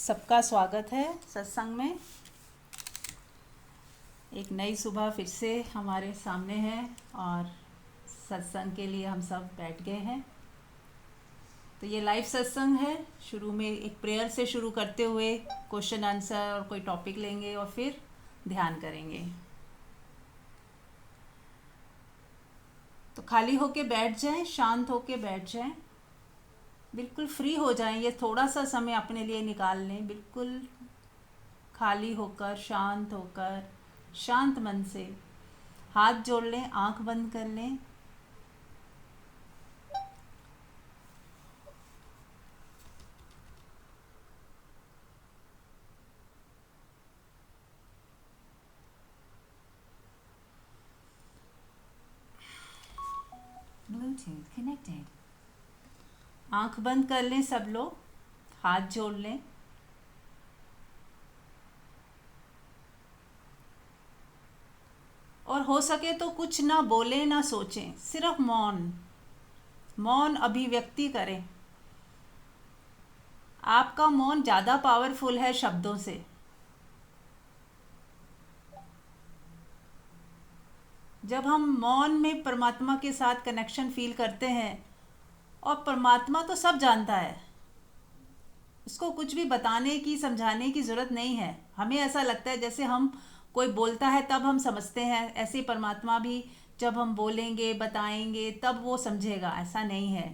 सबका स्वागत है सत्संग में। एक नई सुबह फिर से हमारे सामने है और सत्संग के लिए हम सब बैठ गए हैं। तो ये लाइव सत्संग है। शुरू में एक प्रेयर से शुरू करते हुए क्वेश्चन आंसर और कोई टॉपिक लेंगे और फिर ध्यान करेंगे। तो खाली होके बैठ जाएं, शांत होके बैठ जाएं, बिल्कुल फ्री हो जाएं। ये थोड़ा सा समय अपने लिए निकाल लें, बिल्कुल खाली होकर, शांत होकर, शांत मन से हाथ जोड़ लें, आंख बंद कर लें। Bluetooth connected. आंख बंद कर लें सब लोग, हाथ जोड़ लें। और हो सके तो कुछ ना बोलें ना सोचें, सिर्फ मौन मौन अभिव्यक्ति करें। आपका मौन ज़्यादा पावरफुल है शब्दों से। जब हम मौन में परमात्मा के साथ कनेक्शन फील करते हैं, और परमात्मा तो सब जानता है, उसको कुछ भी बताने की, समझाने की ज़रूरत नहीं है। हमें ऐसा लगता है जैसे हम कोई बोलता है तब हम समझते हैं, ऐसे ही परमात्मा भी जब हम बोलेंगे, बताएंगे, तब वो समझेगा, ऐसा नहीं है।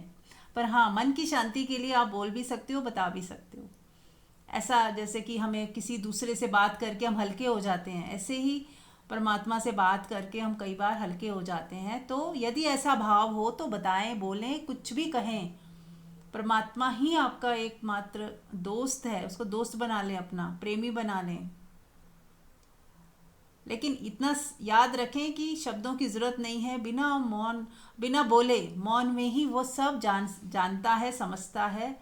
पर हाँ, मन की शांति के लिए आप बोल भी सकते हो, बता भी सकते हो। ऐसा जैसे कि हमें किसी दूसरे से बात करके हम हल्के हो जाते हैं, ऐसे ही परमात्मा से बात करके हम कई बार हल्के हो जाते हैं। तो यदि ऐसा भाव हो तो बताएं, बोलें, कुछ भी कहें। परमात्मा ही आपका एकमात्र दोस्त है, उसको दोस्त बना लें, अपना प्रेमी बना लें। लेकिन इतना याद रखें कि शब्दों की ज़रूरत नहीं है। बिना मौन, बिना बोले, मौन में ही वो सब जानता है, समझता है,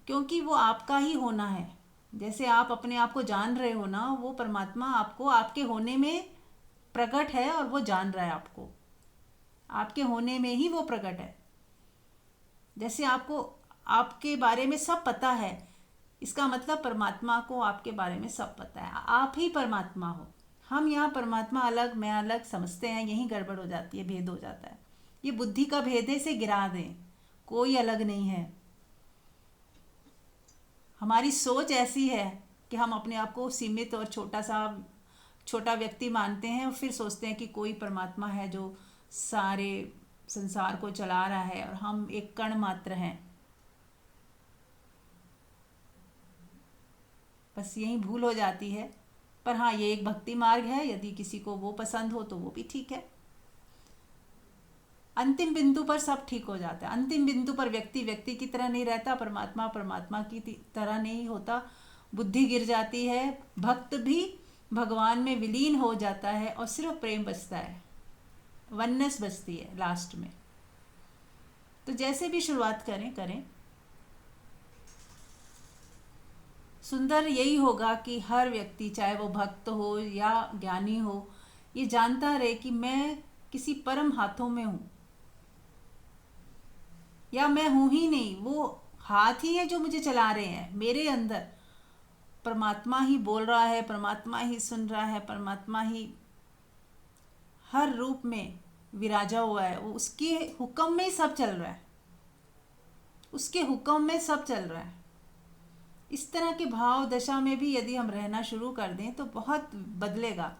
क्योंकि वो आपका ही होना है। जैसे आप अपने आप को जान रहे हो ना, वो परमात्मा आपको आपके होने में प्रकट है, और वो जान रहा है आपको। आपके होने में ही वो प्रकट है। जैसे आपको आपके बारे में सब पता है, इसका मतलब परमात्मा को आपके बारे में सब पता है। आप ही परमात्मा हो। हम यहाँ परमात्मा अलग, मैं अलग समझते हैं, यही गड़बड़ हो जाती है, भेद हो जाता है। ये बुद्धि का भेद है, इसे गिरा दें। कोई अलग नहीं है। हमारी सोच ऐसी है कि हम अपने आप को सीमित और छोटा व्यक्ति मानते हैं, और फिर सोचते हैं कि कोई परमात्मा है जो सारे संसार को चला रहा है, और हम एक कण मात्र हैं। बस यही भूल हो जाती है। पर हाँ, ये एक भक्ति मार्ग है, यदि किसी को वो पसंद हो तो वो भी ठीक है। अंतिम बिंदु पर सब ठीक हो जाता है। अंतिम बिंदु पर व्यक्ति व्यक्ति की तरह नहीं रहता, परमात्मा परमात्मा की तरह नहीं होता। बुद्धि गिर जाती है, भक्त भी भगवान में विलीन हो जाता है, और सिर्फ प्रेम बचता है, वननेस बचती है लास्ट में। तो जैसे भी शुरुआत करें करें, सुंदर यही होगा कि हर व्यक्ति, चाहे वो भक्त हो या ज्ञानी हो, ये जानता रहे कि मैं किसी परम हाथों में हूँ, या मैं हूं ही नहीं, वो हाथ ही है जो मुझे चला रहे हैं। मेरे अंदर परमात्मा ही बोल रहा है, परमात्मा ही सुन रहा है, परमात्मा ही हर रूप में विराजा हुआ है। वो उसके हुक्म में ही सब चल रहा है, उसके हुक्म में सब चल रहा है। इस तरह के भाव दशा में भी यदि हम रहना शुरू कर दें तो बहुत बदलेगा।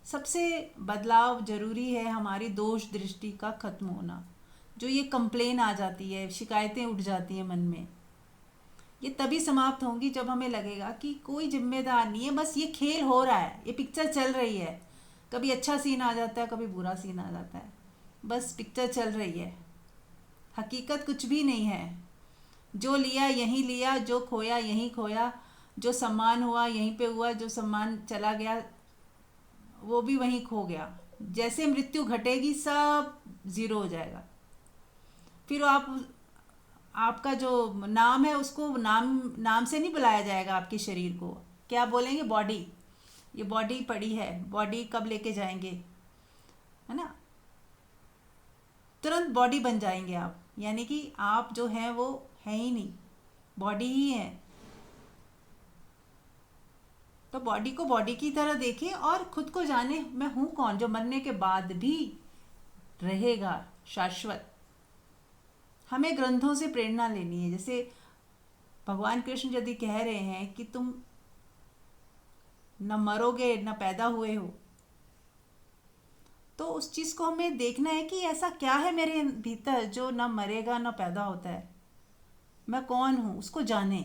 सबसे बदलाव जरूरी है हमारी दोष दृष्टि का खत्म होना। जो ये कंप्लेन आ जाती है, शिकायतें उठ जाती हैं मन में, ये तभी समाप्त होंगी जब हमें लगेगा कि कोई जिम्मेदार नहीं है, बस ये खेल हो रहा है, ये पिक्चर चल रही है। कभी अच्छा सीन आ जाता है, कभी बुरा सीन आ जाता है, बस पिक्चर चल रही है। हकीकत कुछ भी नहीं है। जो लिया यहीं लिया, जो खोया यहीं खोया, जो सम्मान हुआ यहीं पे हुआ, जो सम्मान चला गया वो भी वहीं खो गया। जैसे मृत्यु घटेगी सब ज़ीरो हो जाएगा। फिर आपका जो नाम है, उसको नाम नाम से नहीं बुलाया जाएगा। आपके शरीर को क्या बोलेंगे? बॉडी। ये बॉडी पड़ी है, बॉडी कब लेके जाएंगे, है ना? तुरंत बॉडी बन जाएंगे आप, यानी कि आप जो हैं वो है ही नहीं, बॉडी ही है। तो बॉडी को बॉडी की तरह देखें और खुद को जाने मैं हूँ कौन, जो मरने के बाद भी रहेगा शाश्वत। हमें ग्रंथों से प्रेरणा लेनी है। जैसे भगवान कृष्ण यदि कह रहे हैं कि तुम न मरोगे न पैदा हुए हो, तो उस चीज़ को हमें देखना है कि ऐसा क्या है मेरे भीतर जो न मरेगा न पैदा होता है। मैं कौन हूँ उसको जाने।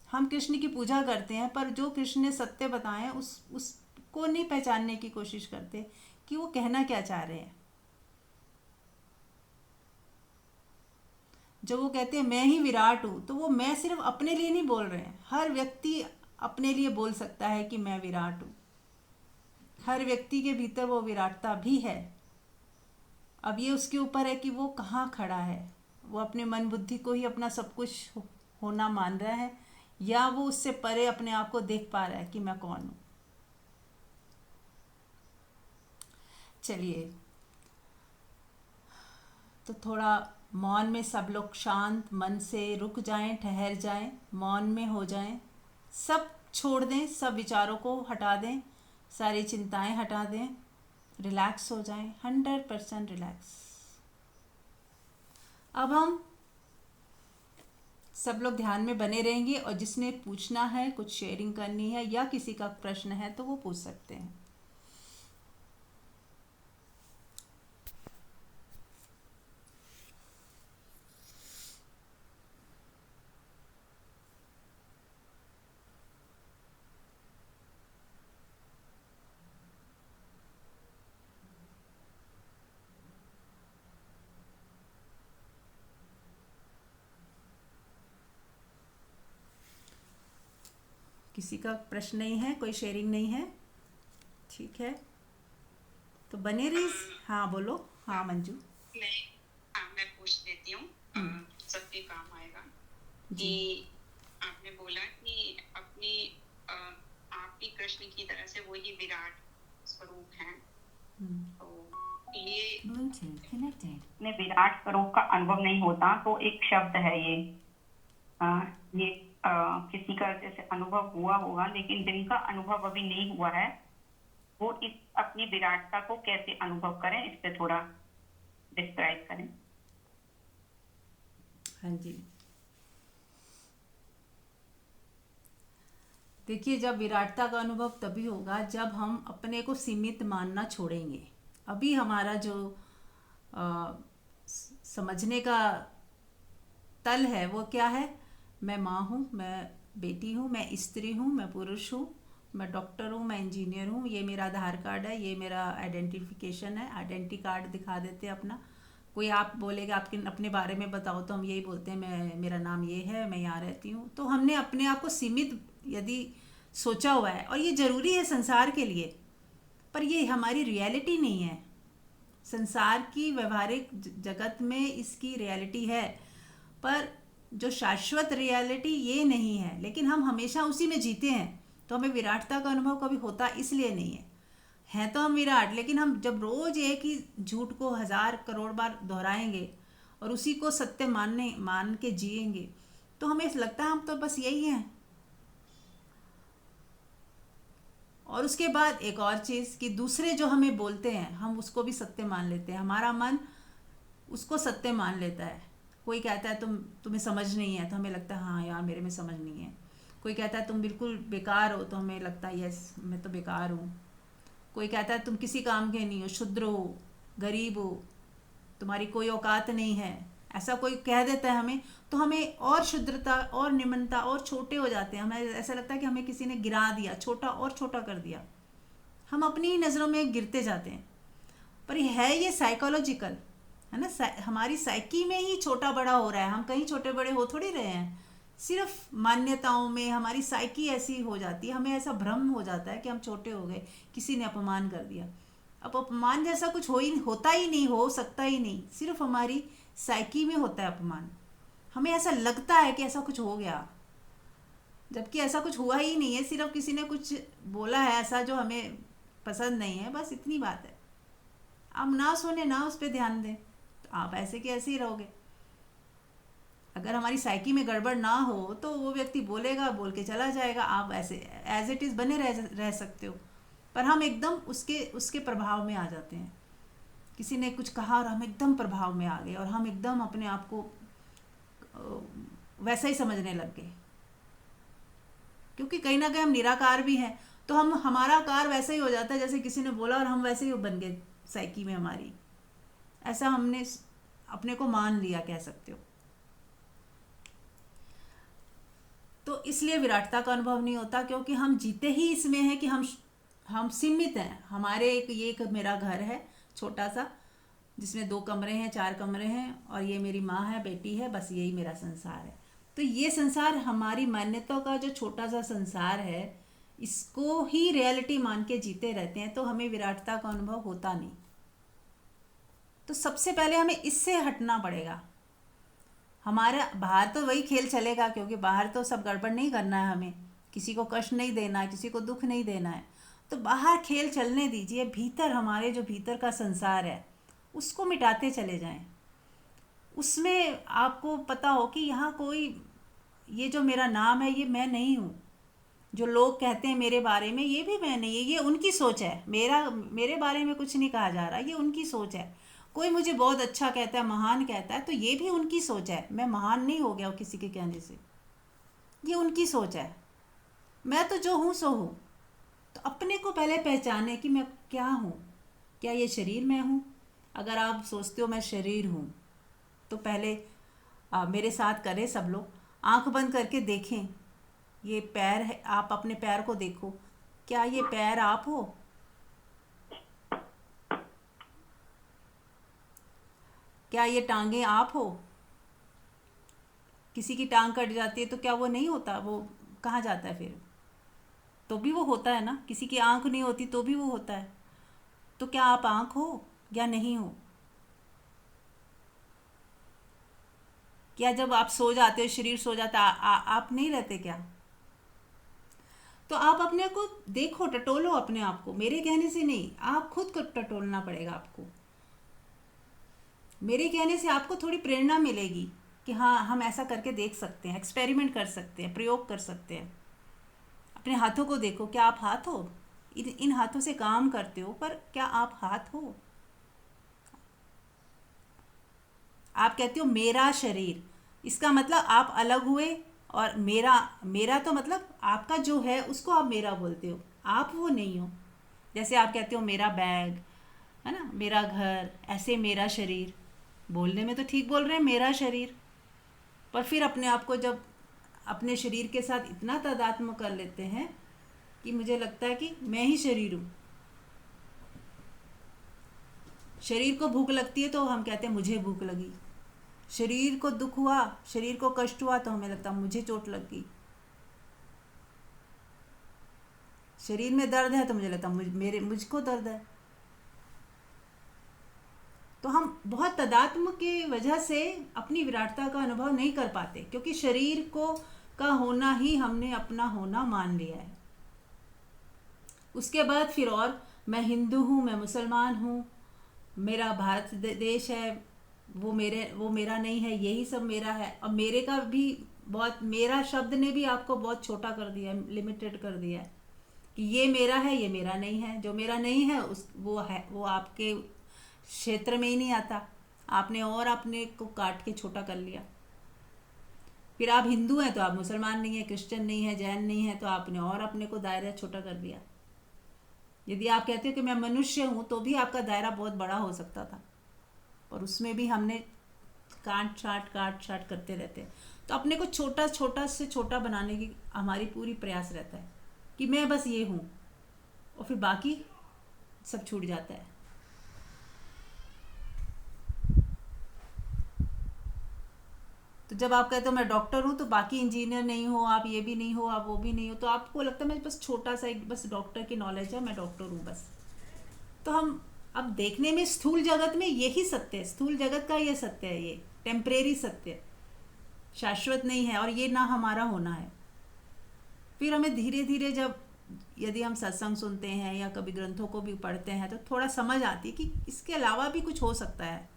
हम कृष्ण की पूजा करते हैं, पर जो कृष्ण ने सत्य बताए उसको नहीं पहचानने की कोशिश करते कि वो कहना क्या चाह रहे हैं। जब वो कहते हैं मैं ही विराट हूँ, तो वो मैं सिर्फ अपने लिए नहीं बोल रहे हैं। हर व्यक्ति अपने लिए बोल सकता है कि मैं विराट हूँ। हर व्यक्ति के भीतर वो विराटता भी है। अब ये उसके ऊपर है कि वो कहाँ खड़ा है। वो अपने मन बुद्धि को ही अपना सब कुछ होना मान रहा है, या वो उससे परे अपने आप को देख पा रहा है कि मैं कौन हूँ। चलिए, तो थोड़ा मौन में सब लोग शांत मन से रुक जाएं, ठहर जाएं, मौन में हो जाएं, सब छोड़ दें, सब विचारों को हटा दें, सारी चिंताएं हटा दें, रिलैक्स हो जाएं, 100% रिलैक्स। अब हम सब लोग ध्यान में बने रहेंगे, और जिसने पूछना है, कुछ शेयरिंग करनी है या किसी का प्रश्न है तो वो पूछ सकते हैं। किसी का प्रश्न नहीं है, कोई शेयरिंग नहीं है? ठीक है, तो बने रही। हाँ बोलो। हाँ मंजू। मैं हाँ मैं पूछ देती हूँ, सबके काम आएगा। जी। कि आपने बोला कि अपनी आप भी कृष्ण की तरह से वही विराट स्वरूप हैं। तो ये Bluetooth connected. में विराट स्वरूप का अनुभव नहीं होता, तो एक शब्द है ये। अ, ये किसी का जैसे अनुभव हुआ होगा, लेकिन जिनका अनुभव अभी नहीं हुआ है वो इस अपनी विराटता को कैसे अनुभव करें, इस पे थोड़ा डिस्क्राइब करें। हाँ जी, देखिए, जब विराटता का अनुभव तभी होगा जब हम अपने को सीमित मानना छोड़ेंगे। अभी हमारा जो समझने का तल है वो क्या है? मैं माँ हूँ, मैं बेटी हूँ, मैं स्त्री हूँ, मैं पुरुष हूँ, मैं डॉक्टर हूँ, मैं इंजीनियर हूँ, ये मेरा आधार कार्ड है, ये मेरा आइडेंटिफिकेशन है। आइडेंटिटी कार्ड दिखा देते हैं अपना। कोई आप बोलेगा आपके अपने बारे में बताओ, तो हम यही बोलते हैं मैं, मेरा नाम ये है, मैं यहाँ रहती हूँ। तो हमने अपने आप को सीमित यदि सोचा हुआ है, और ये ज़रूरी है संसार के लिए, पर ये हमारी रियलिटी नहीं है। संसार की व्यवहारिक जगत में इसकी रियलिटी है, पर जो शाश्वत रियलिटी ये नहीं है। लेकिन हम हमेशा उसी में जीते हैं, तो हमें विराटता का अनुभव कभी होता इसलिए नहीं है। हैं तो हम विराट, लेकिन हम जब रोज एक ही झूठ को 1000 करोड़ बार दोहराएंगे और उसी को सत्य मान के जिएंगे, तो हमें लगता है हम तो बस यही हैं। और उसके बाद एक और चीज़ कि दूसरे जो हमें बोलते हैं हम उसको भी सत्य मान लेते हैं। हमारा मन उसको सत्य मान लेता है। कोई कहता है तुम्हें समझ नहीं है, तो हमें लगता है हाँ यार मेरे में समझ नहीं है। कोई कहता है तुम बिल्कुल बेकार हो, तो हमें लगता है यस मैं तो बेकार हूँ। कोई कहता है तुम किसी काम के नहीं हो, क्षुद्र हो, गरीब हो, तुम्हारी कोई औकात नहीं है, ऐसा कोई कह देता है हमें, तो हमें और शुद्रता और निम्नता और छोटे हो जाते हैं। हमें ऐसा लगता है कि हमें किसी ने गिरा दिया, छोटा और छोटा कर दिया। हम अपनी ही नज़रों में गिरते जाते हैं। पर ये साइकोलॉजिकल है ना, हमारी साइकी में ही छोटा बड़ा हो रहा है। हम कहीं छोटे बड़े हो थोड़ी रहे हैं, सिर्फ मान्यताओं में हमारी साइकी ऐसी हो जाती है। हमें ऐसा भ्रम हो जाता है कि हम छोटे हो गए, किसी ने अपमान कर दिया। अब अपमान जैसा कुछ होता ही नहीं, हो सकता ही नहीं, सिर्फ हमारी साइकी में होता है अपमान। हमें ऐसा लगता है कि ऐसा कुछ हो गया, जबकि ऐसा कुछ हुआ ही नहीं है। सिर्फ किसी ने कुछ बोला है ऐसा जो हमें पसंद नहीं है, बस इतनी बात है। आप ना सुने, ना उस पर ध्यान दें, तो आप ऐसे के ऐसे ही रहोगे। अगर हमारी साइकी में गड़बड़ ना हो तो वो व्यक्ति बोलेगा, बोल के चला जाएगा, आप ऐसे एज इट इज़ बने रह सकते हो। पर हम एकदम उसके उसके प्रभाव में आ जाते हैं। किसी ने कुछ कहा और हम एकदम प्रभाव में आ गए और हम एकदम अपने आप को वैसा ही समझने लग गए, क्योंकि कहीं ना कहीं हम निराकार भी हैं। तो हम हमारा आकार वैसा ही हो जाता है जैसे किसी ने बोला और हम वैसे ही बन गए साइकी में हमारी। ऐसा हमने अपने को मान लिया, कह सकते हो। तो इसलिए विराटता का अनुभव नहीं होता, क्योंकि हम जीते ही इसमें हैं कि हम सीमित हैं। हमारे एक मेरा घर है छोटा सा, जिसमें 2 कमरे हैं, 4 कमरे हैं, और ये मेरी माँ है, बेटी है, बस यही मेरा संसार है। तो ये संसार हमारी मान्यताओं का जो छोटा सा संसार है, इसको ही रियलिटी मान के जीते रहते हैं, तो हमें विराटता का अनुभव होता नहीं। तो सबसे पहले हमें इससे हटना पड़ेगा। हमारा बाहर तो वही खेल चलेगा, क्योंकि बाहर तो सब गड़बड़ नहीं करना है, हमें किसी को कष्ट नहीं देना है, किसी को दुख नहीं देना है। तो बाहर खेल चलने दीजिए, भीतर हमारे जो भीतर का संसार है उसको मिटाते चले जाएं। उसमें आपको पता हो कि यहाँ कोई, ये जो मेरा नाम है ये मैं नहीं हूँ। जो लोग कहते हैं मेरे बारे में, ये भी मैं नहीं है, ये उनकी सोच है। मेरे बारे में कुछ नहीं कहा जा रहा, ये उनकी सोच है। कोई मुझे बहुत अच्छा कहता है, महान कहता है, तो ये भी उनकी सोच है। मैं महान नहीं हो गया किसी के कहने से, ये उनकी सोच है। मैं तो जो हूँ सो हूँ। तो अपने को पहले पहचाने कि मैं क्या हूँ। क्या ये शरीर मैं हूँ? अगर आप सोचते हो मैं शरीर हूँ, तो पहले मेरे साथ करें सब लोग, आंख बंद करके देखें। ये पैर है, आप अपने पैर को देखो। क्या ये पैर आप हो? क्या ये टांगे आप हो? किसी की टांग कट जाती है तो क्या वो नहीं होता? वो कहाँ जाता है फिर? तो भी वो होता है ना। किसी की आंख नहीं होती तो भी वो होता है। तो क्या आप आंख हो या नहीं हो? क्या जब आप सो जाते हो, शरीर सो जाता है, आप नहीं रहते क्या? तो आप अपने को देखो, टटोलो अपने आप को। मेरे कहने से नहीं, आप खुद को टटोलना पड़ेगा आपको। मेरे कहने से आपको थोड़ी प्रेरणा मिलेगी कि हाँ, हम ऐसा करके देख सकते हैं, एक्सपेरिमेंट कर सकते हैं, प्रयोग कर सकते हैं। अपने हाथों को देखो, क्या आप हाथ हो? इन हाथों से काम करते हो, पर क्या आप हाथ हो? आप कहते हो मेरा शरीर, इसका मतलब आप अलग हुए, और मेरा तो मतलब आपका जो है उसको आप मेरा बोलते हो, आप वो नहीं हो। जैसे आप कहते हो मेरा बैग है ना, मेरा घर, ऐसे मेरा शरीर। बोलने में तो ठीक बोल रहे हैं, मेरा शरीर, पर फिर अपने आप को जब अपने शरीर के साथ इतना तादात्म्य कर लेते हैं कि मुझे लगता है कि मैं ही शरीर हूँ। शरीर को भूख लगती है तो हम कहते हैं मुझे भूख लगी। शरीर को दुख हुआ, शरीर को कष्ट हुआ, तो हमें लगता है मुझे चोट लग गई। शरीर में दर्द है तो मुझे लगता है मुझको दर्द है। तो हम बहुत तदात्म की वजह से अपनी विराटता का अनुभव नहीं कर पाते, क्योंकि शरीर को का होना ही हमने अपना होना मान लिया है। उसके बाद फिर और मैं हिंदू हूँ, मैं मुसलमान हूँ, मेरा भारत देश है, वो मेरा नहीं है, यही सब मेरा है। और मेरे का भी बहुत, मेरा शब्द ने भी आपको बहुत छोटा कर दिया, लिमिटेड कर दिया है कि ये मेरा है, ये मेरा नहीं है। जो मेरा नहीं है वो आपके क्षेत्र में ही नहीं आता। आपने और अपने को काट के छोटा कर लिया। फिर आप हिंदू हैं तो आप मुसलमान नहीं है, क्रिश्चियन नहीं है, जैन नहीं है, तो आपने और अपने को दायरा छोटा कर दिया। यदि आप कहते हो कि मैं मनुष्य हूँ, तो भी आपका दायरा बहुत बड़ा हो सकता था, और उसमें भी हमने काट छाट करते रहते हैं। तो अपने को छोटा छोटा से छोटा बनाने की हमारी पूरी प्रयास रहता है कि मैं बस ये हूँ, और फिर बाकी सब छूट जाता है। तो जब आप कहते हो मैं डॉक्टर हूँ, तो बाकी इंजीनियर नहीं हो, आप ये भी नहीं हो, आप वो भी नहीं हो, तो आपको लगता है मैं बस छोटा सा एक बस डॉक्टर की नॉलेज है, मैं डॉक्टर हूँ बस। तो हम अब देखने में स्थूल जगत में यही सत्य है, स्थूल जगत का ये सत्य है, ये टेम्परेरी सत्य, शाश्वत नहीं है, और ये ना हमारा होना है। फिर हमें धीरे धीरे जब यदि हम सत्संग सुनते हैं या कभी ग्रंथों को भी पढ़ते हैं, तो थोड़ा समझ आती है कि इसके अलावा भी कुछ हो सकता है।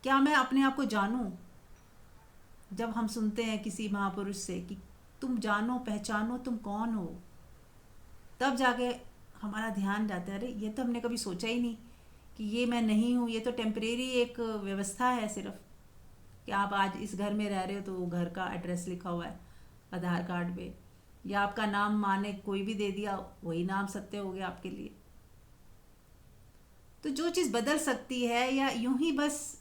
क्या मैं अपने आप को जानूं? जब हम सुनते हैं किसी महापुरुष से कि तुम जानो पहचानो तुम कौन हो, तब जाके हमारा ध्यान जाता है, अरे ये तो हमने कभी सोचा ही नहीं कि ये मैं नहीं हूँ, ये तो टेम्परेरी एक व्यवस्था है सिर्फ, कि आप आज इस घर में रह रहे हो तो घर का एड्रेस लिखा हुआ है आधार कार्ड पे, या आपका नाम माने कोई भी दे दिया, वही नाम सत्य हो गया आपके लिए। तो जो चीज़ बदल सकती है या यूं ही बस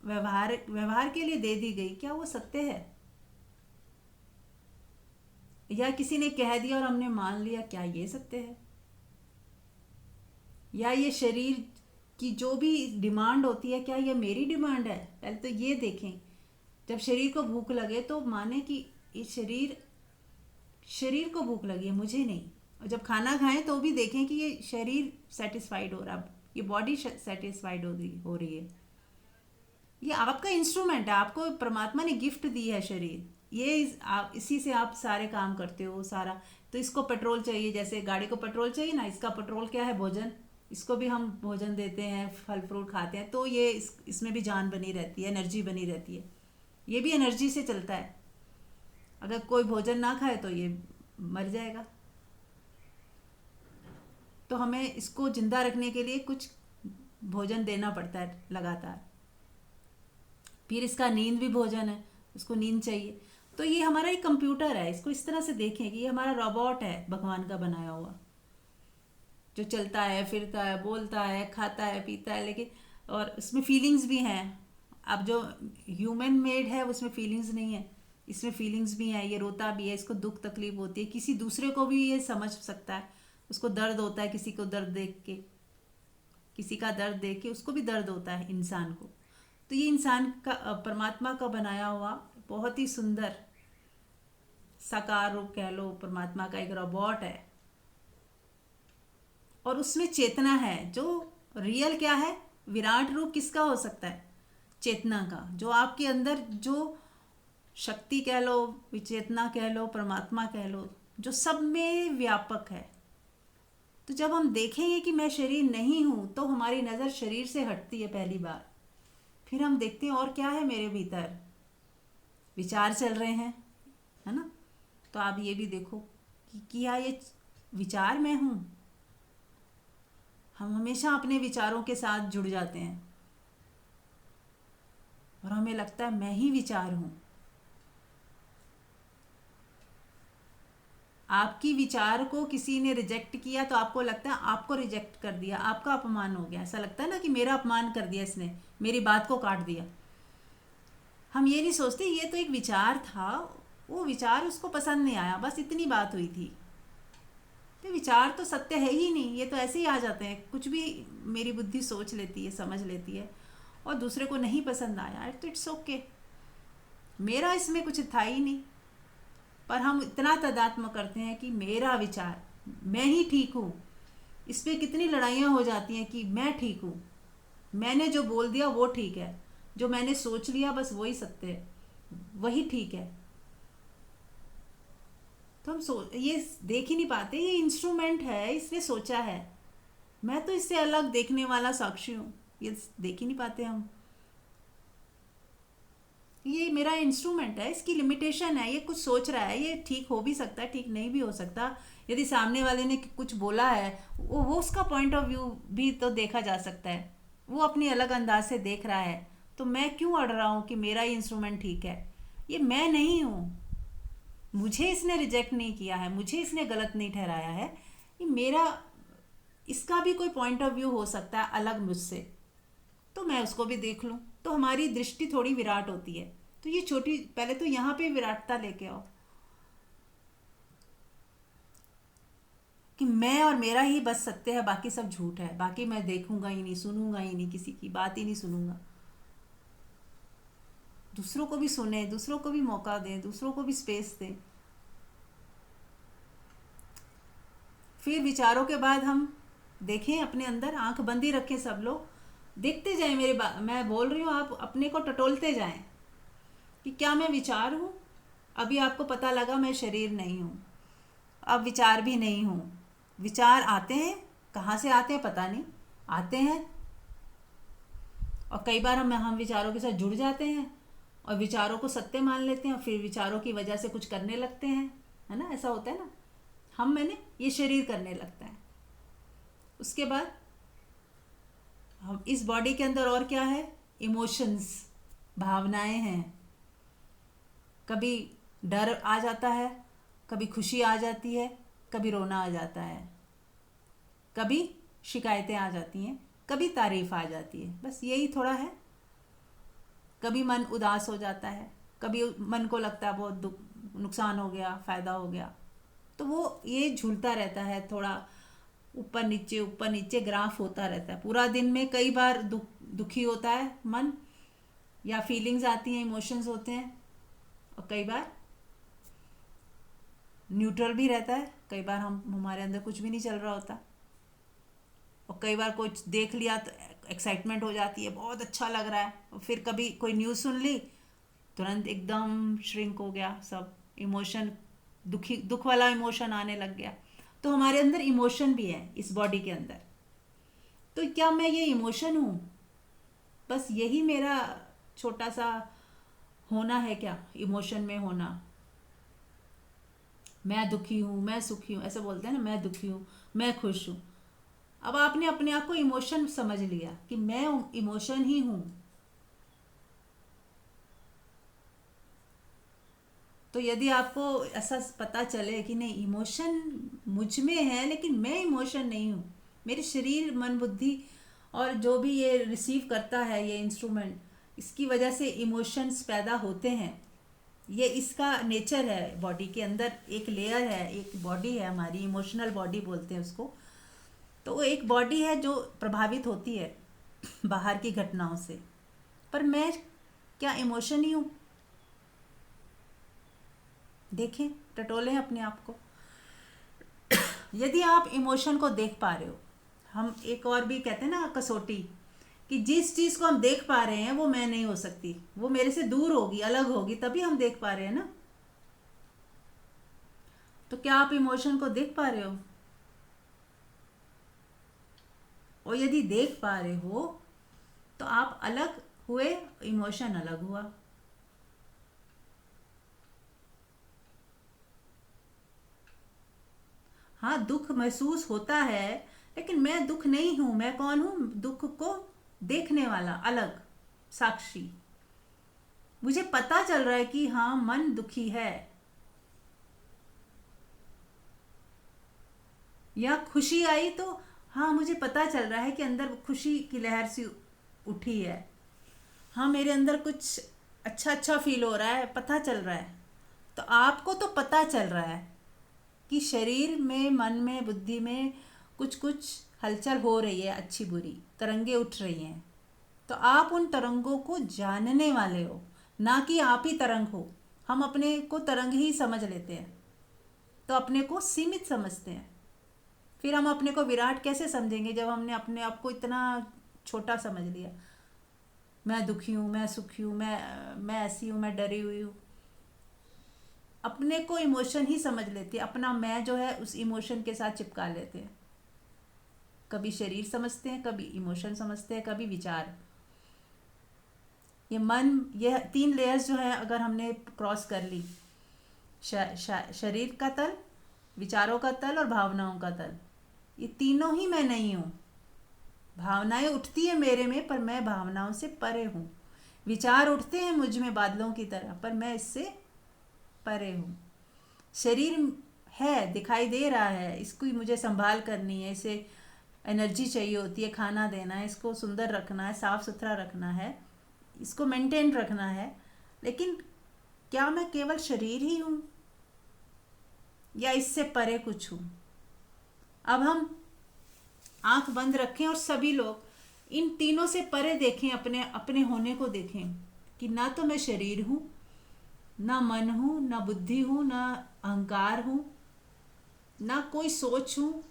व्यवहार के लिए दे दी गई, क्या वो सत्य है? या किसी ने कह दिया और हमने मान लिया, क्या ये सत्य है? या ये शरीर की जो भी डिमांड होती है, क्या ये मेरी डिमांड है? पहले तो ये देखें। जब शरीर को भूख लगे तो माने कि इस शरीर को भूख लगी है, मुझे नहीं। और जब खाना खाएं तो भी देखें कि ये शरीर सेटिस्फाइड हो रहा है, ये बॉडी सेटिस्फाइड हो रही है। ये आपका इंस्ट्रूमेंट है, आपको परमात्मा ने गिफ्ट दी है शरीर, ये आप इसी से आप सारे काम करते हो सारा। तो इसको पेट्रोल चाहिए, जैसे गाड़ी को पेट्रोल चाहिए ना, इसका पेट्रोल क्या है? भोजन। इसको भी हम भोजन देते हैं, फल फ्रूट खाते हैं, तो ये इसमें भी जान बनी रहती है, एनर्जी बनी रहती है। ये भी एनर्जी से चलता है। अगर कोई भोजन ना खाए तो ये मर जाएगा। तो हमें इसको जिंदा रखने के लिए कुछ भोजन देना पड़ता है लगातार। फिर इसका नींद भी भोजन है, उसको नींद चाहिए। तो ये हमारा एक कंप्यूटर है, इसको इस तरह से देखें कि ये हमारा रोबोट है, भगवान का बनाया हुआ, जो चलता है, फिरता है, बोलता है, खाता है, पीता है, लेकिन और उसमें फीलिंग्स भी हैं। अब जो ह्यूमन मेड है उसमें फीलिंग्स नहीं है, इसमें फीलिंग्स भी हैं। ये रोता भी है, इसको दुख तकलीफ होती है, किसी दूसरे को भी ये समझ सकता है, उसको दर्द होता है, किसी को दर्द देख के, किसी का दर्द देख के उसको भी दर्द होता है इंसान को। तो ये इंसान का परमात्मा का बनाया हुआ बहुत ही सुंदर साकार रूप कह लो, परमात्मा का एक रोबोट है। और उसमें चेतना है, जो रियल क्या है, विराट रूप किसका हो सकता है? चेतना का, जो आपके अंदर जो शक्ति कह लो, विचेतना कह लो, परमात्मा कह लो, जो सब में व्यापक है। तो जब हम देखेंगे कि मैं शरीर नहीं हूं, तो हमारी नज़र शरीर से हटती है पहली बार। फिर हम देखते हैं और क्या है मेरे भीतर, विचार चल रहे हैं, है ना? तो आप ये भी देखो कि क्या ये विचार मैं हूं? हम हमेशा अपने विचारों के साथ जुड़ जाते हैं और हमें लगता है मैं ही विचार हूं। आपकी विचार को किसी ने रिजेक्ट किया तो आपको लगता है आपको रिजेक्ट कर दिया, आपका अपमान हो गया। ऐसा लगता है ना कि मेरा अपमान कर दिया इसने, मेरी बात को काट दिया। हम ये नहीं सोचते ये तो एक विचार था, वो विचार उसको पसंद नहीं आया, बस इतनी बात हुई थी। तो विचार तो सत्य है ही नहीं, ये तो ऐसे ही आ जाते हैं, कुछ भी मेरी बुद्धि सोच लेती है, समझ लेती है, और दूसरे को नहीं पसंद आया तो इट्स ओके, मेरा इसमें कुछ था ही नहीं। पर हम इतना तदात्म करते हैं कि मेरा विचार, मैं ही ठीक हूँ। इस पर कितनी लड़ाइयाँ हो जाती हैं कि मैं ठीक हूँ, मैंने जो बोल दिया वो ठीक है, जो मैंने सोच लिया बस वही सत्य है, वही ठीक है। तो हम ये देख ही नहीं पाते, ये इंस्ट्रूमेंट है, इसने सोचा है, मैं तो इससे अलग देखने वाला साक्षी हूँ, ये देख ही नहीं पाते हम। ये मेरा इंस्ट्रूमेंट है, इसकी लिमिटेशन है, ये कुछ सोच रहा है, ये ठीक हो भी सकता है, ठीक नहीं भी हो सकता। यदि सामने वाले ने कुछ बोला है, वो उसका पॉइंट ऑफ व्यू भी तो देखा जा सकता है, वो अपनी अलग अंदाज से देख रहा है। तो मैं क्यों अड़ रहा हूँ कि मेरा ही इंस्ट्रूमेंट ठीक है? ये मैं नहीं हूँ, मुझे इसने रिजेक्ट नहीं किया है, मुझे इसने गलत नहीं ठहराया है, ये मेरा, इसका भी कोई पॉइंट ऑफ व्यू हो सकता है अलग मुझसे, तो मैं उसको भी देख लूँ। तो हमारी दृष्टि थोड़ी विराट होती है। तो ये छोटी, पहले तो यहाँ पे विराटता लेके आओ कि मैं और मेरा ही बस सत्य है, बाकी सब झूठ है, बाकी मैं देखूंगा ही नहीं, सुनूंगा ही नहीं, किसी की बात ही नहीं सुनूंगा। दूसरों को भी सुने, दूसरों को भी मौका दें, दूसरों को भी स्पेस दें। फिर विचारों के बाद हम देखें अपने अंदर, आंख बंदी रखें, सब लोग देखते जाएं मेरे मैं बोल रही हूँ, आप अपने को टटोलते जाएं कि क्या मैं विचार हूँ? अभी आपको पता लगा मैं शरीर नहीं हूँ, अब विचार भी नहीं हूँ। विचार आते हैं, कहाँ से आते हैं पता नहीं, आते हैं, और कई बार हम विचारों के साथ जुड़ जाते हैं और विचारों को सत्य मान लेते हैं और फिर विचारों की वजह से कुछ करने लगते हैं, है ना, ऐसा होता है ना। मैंने ये शरीर करने लगता है। उसके बाद हम इस बॉडी के अंदर और क्या है, इमोशंस, भावनाएं हैं। कभी डर आ जाता है, कभी खुशी आ जाती है, कभी रोना आ जाता है, कभी शिकायतें आ जाती हैं, कभी तारीफ आ जाती है, बस यही थोड़ा है। कभी मन उदास हो जाता है, कभी मन को लगता है बहुत नुकसान हो गया, फ़ायदा हो गया, तो वो ये झूलता रहता है, थोड़ा ऊपर नीचे ग्राफ होता रहता है पूरा दिन में। कई बार दुखी होता है मन, या फीलिंग्स आती हैं, इमोशंस होते हैं, और कई बार न्यूट्रल भी रहता है। कई बार हमारे अंदर कुछ भी नहीं चल रहा होता, और कई बार कुछ देख लिया तो एक्साइटमेंट हो जाती है, बहुत अच्छा लग रहा है, और फिर कभी कोई न्यूज़ सुन ली, तुरंत एकदम श्रिंक हो गया सब इमोशन, दुख वाला इमोशन आने लग गया। तो हमारे अंदर इमोशन भी है इस बॉडी के अंदर। तो क्या मैं ये इमोशन हूँ? बस यही मेरा छोटा सा होना है क्या, इमोशन में होना? मैं दुखी हूँ, मैं सुखी हूँ, ऐसे बोलते हैं ना, मैं दुखी हूँ, मैं खुश हूँ। अब आपने अपने आप को इमोशन समझ लिया कि मैं इमोशन ही हूँ। तो यदि आपको ऐसा पता चले कि नहीं, इमोशन मुझ में है लेकिन मैं इमोशन नहीं हूँ, मेरे शरीर, मन, बुद्धि और जो भी ये रिसीव करता है ये इंस्ट्रूमेंट, इसकी वजह से इमोशंस पैदा होते हैं, ये इसका नेचर है। बॉडी के अंदर एक लेयर है, एक बॉडी है हमारी, इमोशनल बॉडी बोलते हैं उसको। तो वो एक बॉडी है जो प्रभावित होती है बाहर की घटनाओं से, पर मैं क्या इमोशन ही हूँ? देखें, टटोलें अपने आप को। यदि आप इमोशन को देख पा रहे हो, हम एक और भी कहते हैं ना कसौटी, कि जिस चीज़ को हम देख पा रहे हैं वो मैं नहीं हो सकती, वो मेरे से दूर होगी, अलग होगी, तभी हम देख पा रहे हैं ना। तो क्या आप इमोशन को देख पा रहे हो? और यदि देख पा रहे हो तो आप अलग हुए, इमोशन अलग हुआ। हाँ, दुख महसूस होता है, लेकिन मैं दुख नहीं हूं। मैं कौन हूं? दुख को देखने वाला, अलग साक्षी। मुझे पता चल रहा है कि हाँ, मन दुखी है, या खुशी आई तो हाँ, मुझे पता चल रहा है कि अंदर खुशी की लहर सी उठी है। हाँ, मेरे अंदर कुछ अच्छा अच्छा फील हो रहा है, पता चल रहा है। तो आपको तो पता चल रहा है कि शरीर में, मन में, बुद्धि में कुछ कुछ हलचल हो रही है, अच्छी बुरी तरंगे उठ रही हैं। तो आप उन तरंगों को जानने वाले हो, ना कि आप ही तरंग हो। हम अपने को तरंग ही समझ लेते हैं, तो अपने को सीमित समझते हैं। फिर हम अपने को विराट कैसे समझेंगे जब हमने अपने आप को इतना छोटा समझ लिया? मैं दुखी हूँ, मैं सुखी हूँ, मैं ऐसी हूँ, मैं डरी हुई हूँ। अपने को इमोशन ही समझ लेते हैं, अपना मैं जो है उस इमोशन के साथ चिपका लेते हैं। कभी शरीर समझते हैं, कभी इमोशन समझते हैं, कभी विचार। ये मन, ये 3 लेयर्स जो है अगर हमने क्रॉस कर ली, शरीर का तल, विचारों का तल और भावनाओं का तल, ये तीनों ही मैं नहीं हूँ। भावनाएं उठती हैं मेरे में, पर मैं भावनाओं से परे हूँ। विचार उठते हैं मुझ में बादलों की तरह, पर मैं इससे परे हूँ। शरीर है, दिखाई दे रहा है, इसको मुझे संभाल करनी है, इसे एनर्जी चाहिए होती है, खाना देना है, इसको सुंदर रखना है, साफ सुथरा रखना है, इसको मेंटेन रखना है। लेकिन क्या मैं केवल शरीर ही हूँ, या इससे परे कुछ हूँ? अब हम आंख बंद रखें और सभी लोग इन तीनों से परे देखें, अपने अपने होने को देखें कि ना तो मैं शरीर हूँ, ना मन हूँ, ना बुद्धि हूँ, ना अहंकार हूँ, ना कोई सोच हूँ।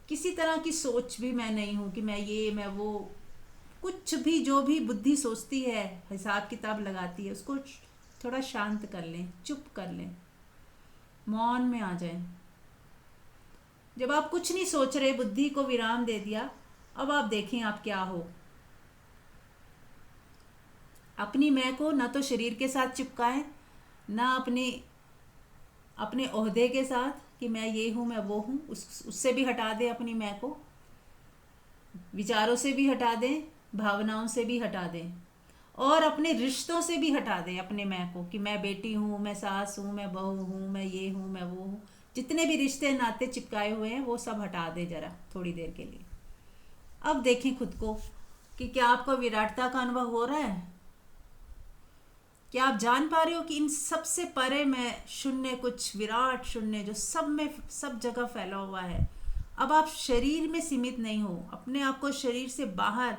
किसी तरह की सोच भी मैं नहीं हूँ कि मैं ये, मैं वो। कुछ भी, जो भी बुद्धि सोचती है, हिसाब किताब लगाती है, उसको थोड़ा शांत कर लें, चुप कर लें, मौन में आ जाएं। जब आप कुछ नहीं सोच रहे, बुद्धि को विराम दे दिया, अब आप देखें आप क्या हो। अपनी मैं को ना तो शरीर के साथ चिपकाएं, ना अपने अपने ओहदे के साथ कि मैं ये हूँ मैं वो हूँ, उससे भी हटा दें अपनी मैं को, विचारों से भी हटा दें, भावनाओं से भी हटा दें, और अपने रिश्तों से भी हटा दें अपने मैं को कि मैं बेटी हूँ, मैं सास हूँ, मैं बहू हूँ, मैं ये हूँ मैं वो हूँ। जितने भी रिश्ते नाते चिपकाए हुए हैं वो सब हटा दें जरा थोड़ी देर के लिए। अब देखें खुद को कि क्या आपको विराटता का अनुभव हो रहा है? क्या आप जान पा रहे हो कि इन सबसे परे मैं शून्य, कुछ विराट शून्य जो सब में सब जगह फैला हुआ है। अब आप शरीर में सीमित नहीं हो, अपने आप को शरीर से बाहर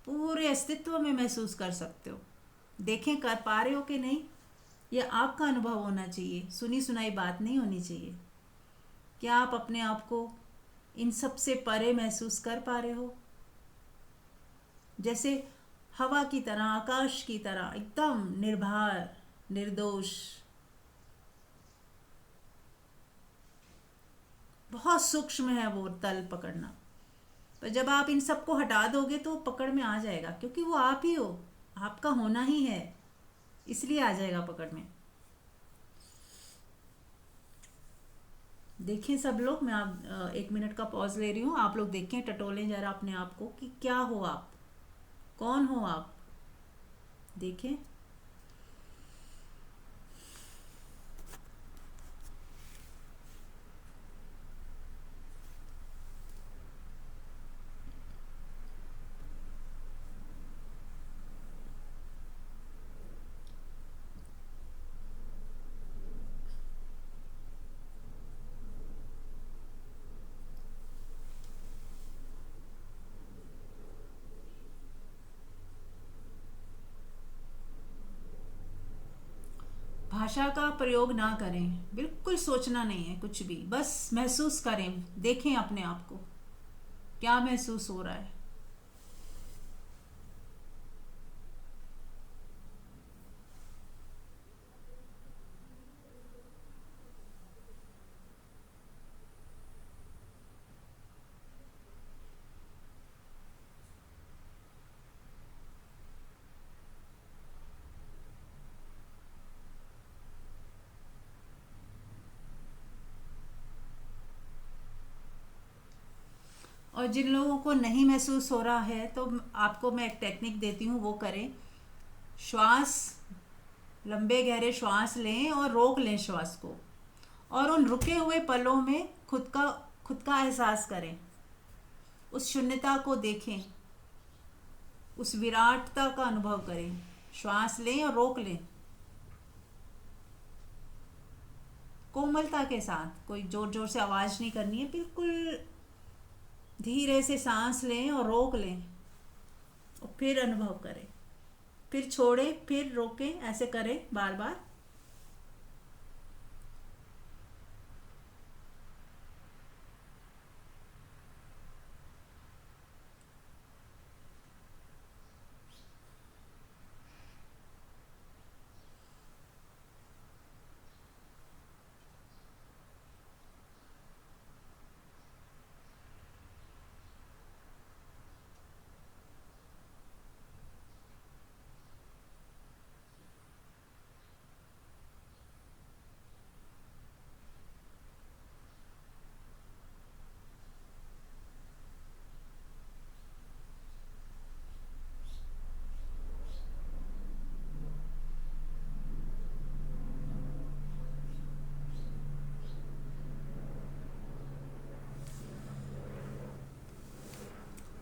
पूरे अस्तित्व में महसूस कर सकते हो। देखें कर पा रहे हो कि नहीं? यह आपका अनुभव होना चाहिए, सुनी सुनाई बात नहीं होनी चाहिए। क्या आप अपने आप को इन सबसे परे महसूस कर पा रहे हो? जैसे हवा की तरह, आकाश की तरह, एकदम निर्भर, निर्दोष। बहुत सूक्ष्म है वो तल पकड़ना। पर जब आप इन सबको हटा दोगे तो पकड़ में आ जाएगा, क्योंकि वो आप ही हो, आपका होना ही है, इसलिए आ जाएगा पकड़ में। देखें सब लोग, मैं आप 1 मिनट का पॉज ले रही हूँ, आप लोग देखें, टटोलें जरा अपने आप को कि क्या हो आप, कौन हो आप, देखें। भाषा का प्रयोग ना करें, बिल्कुल सोचना नहीं है कुछ भी, बस महसूस करें, देखें अपने आप को क्या महसूस हो रहा है। और जिन लोगों को नहीं महसूस हो रहा है तो आपको मैं एक टेक्निक देती हूँ, वो करें। श्वास, लंबे गहरे श्वास लें और रोक लें श्वास को, और उन रुके हुए पलों में खुद का एहसास करें, उस शून्यता को देखें, उस विराटता का अनुभव करें। श्वास लें और रोक लें कोमलता के साथ, कोई जोर जोर से आवाज़ नहीं करनी है, बिल्कुल धीरे से सांस लें और रोक लें, और फिर अनुभव करें, फिर छोड़ें, फिर रोकें, ऐसे करें बार बार।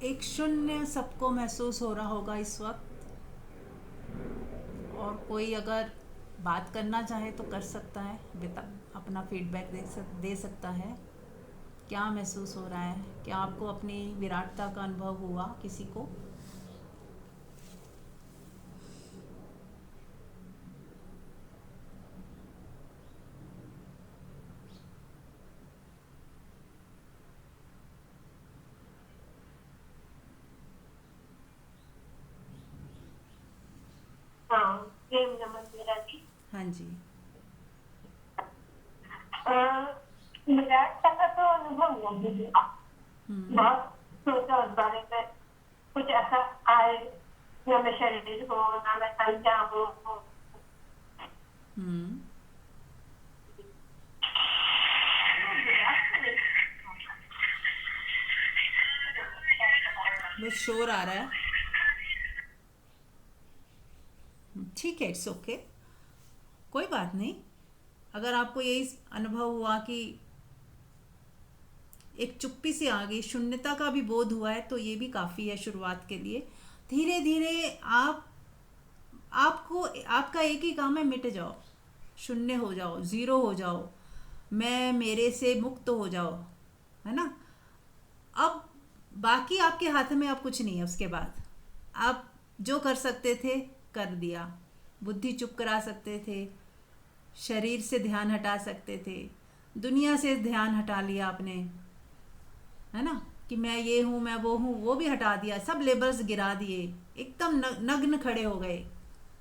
एक शून्य सबको महसूस हो रहा होगा इस वक्त, और कोई अगर बात करना चाहे तो कर सकता है, बेटा अपना फीडबैक दे सकता है। क्या महसूस हो रहा है? क्या आपको अपनी विराटता का अनुभव हुआ किसी को? हाँ, प्रेम नमस्ते राजी। हाँ जी। विराट का तो अनुभव हुआ मुझे, हम्म। बहुत सोचा उस बारे में, कुछ ऐसा आए न मैं शरीर हूँ, न मैं संज्ञा हूँ। हम्म। बस शोर आ रहा है। ठीक है, इट्स ओके, कोई बात नहीं। अगर आपको यही अनुभव हुआ कि एक चुप्पी से आ गई, शून्यता का भी बोध हुआ है, तो ये भी काफ़ी है शुरुआत के लिए। धीरे धीरे आपको आपका एक ही काम है, मिट जाओ, शून्य हो जाओ, ज़ीरो हो जाओ, मैं मेरे से मुक्त हो जाओ, है ना। अब बाकी आपके हाथ में अब कुछ नहीं है। उसके बाद आप जो कर सकते थे कर दिया। बुद्धि चुप करा सकते थे, शरीर से ध्यान हटा सकते थे, दुनिया से ध्यान हटा लिया आपने, है ना, कि मैं ये हूँ, मैं वो हूँ, वो भी हटा दिया, सब लेबल्स गिरा दिए, एकदम नग्न खड़े हो गए।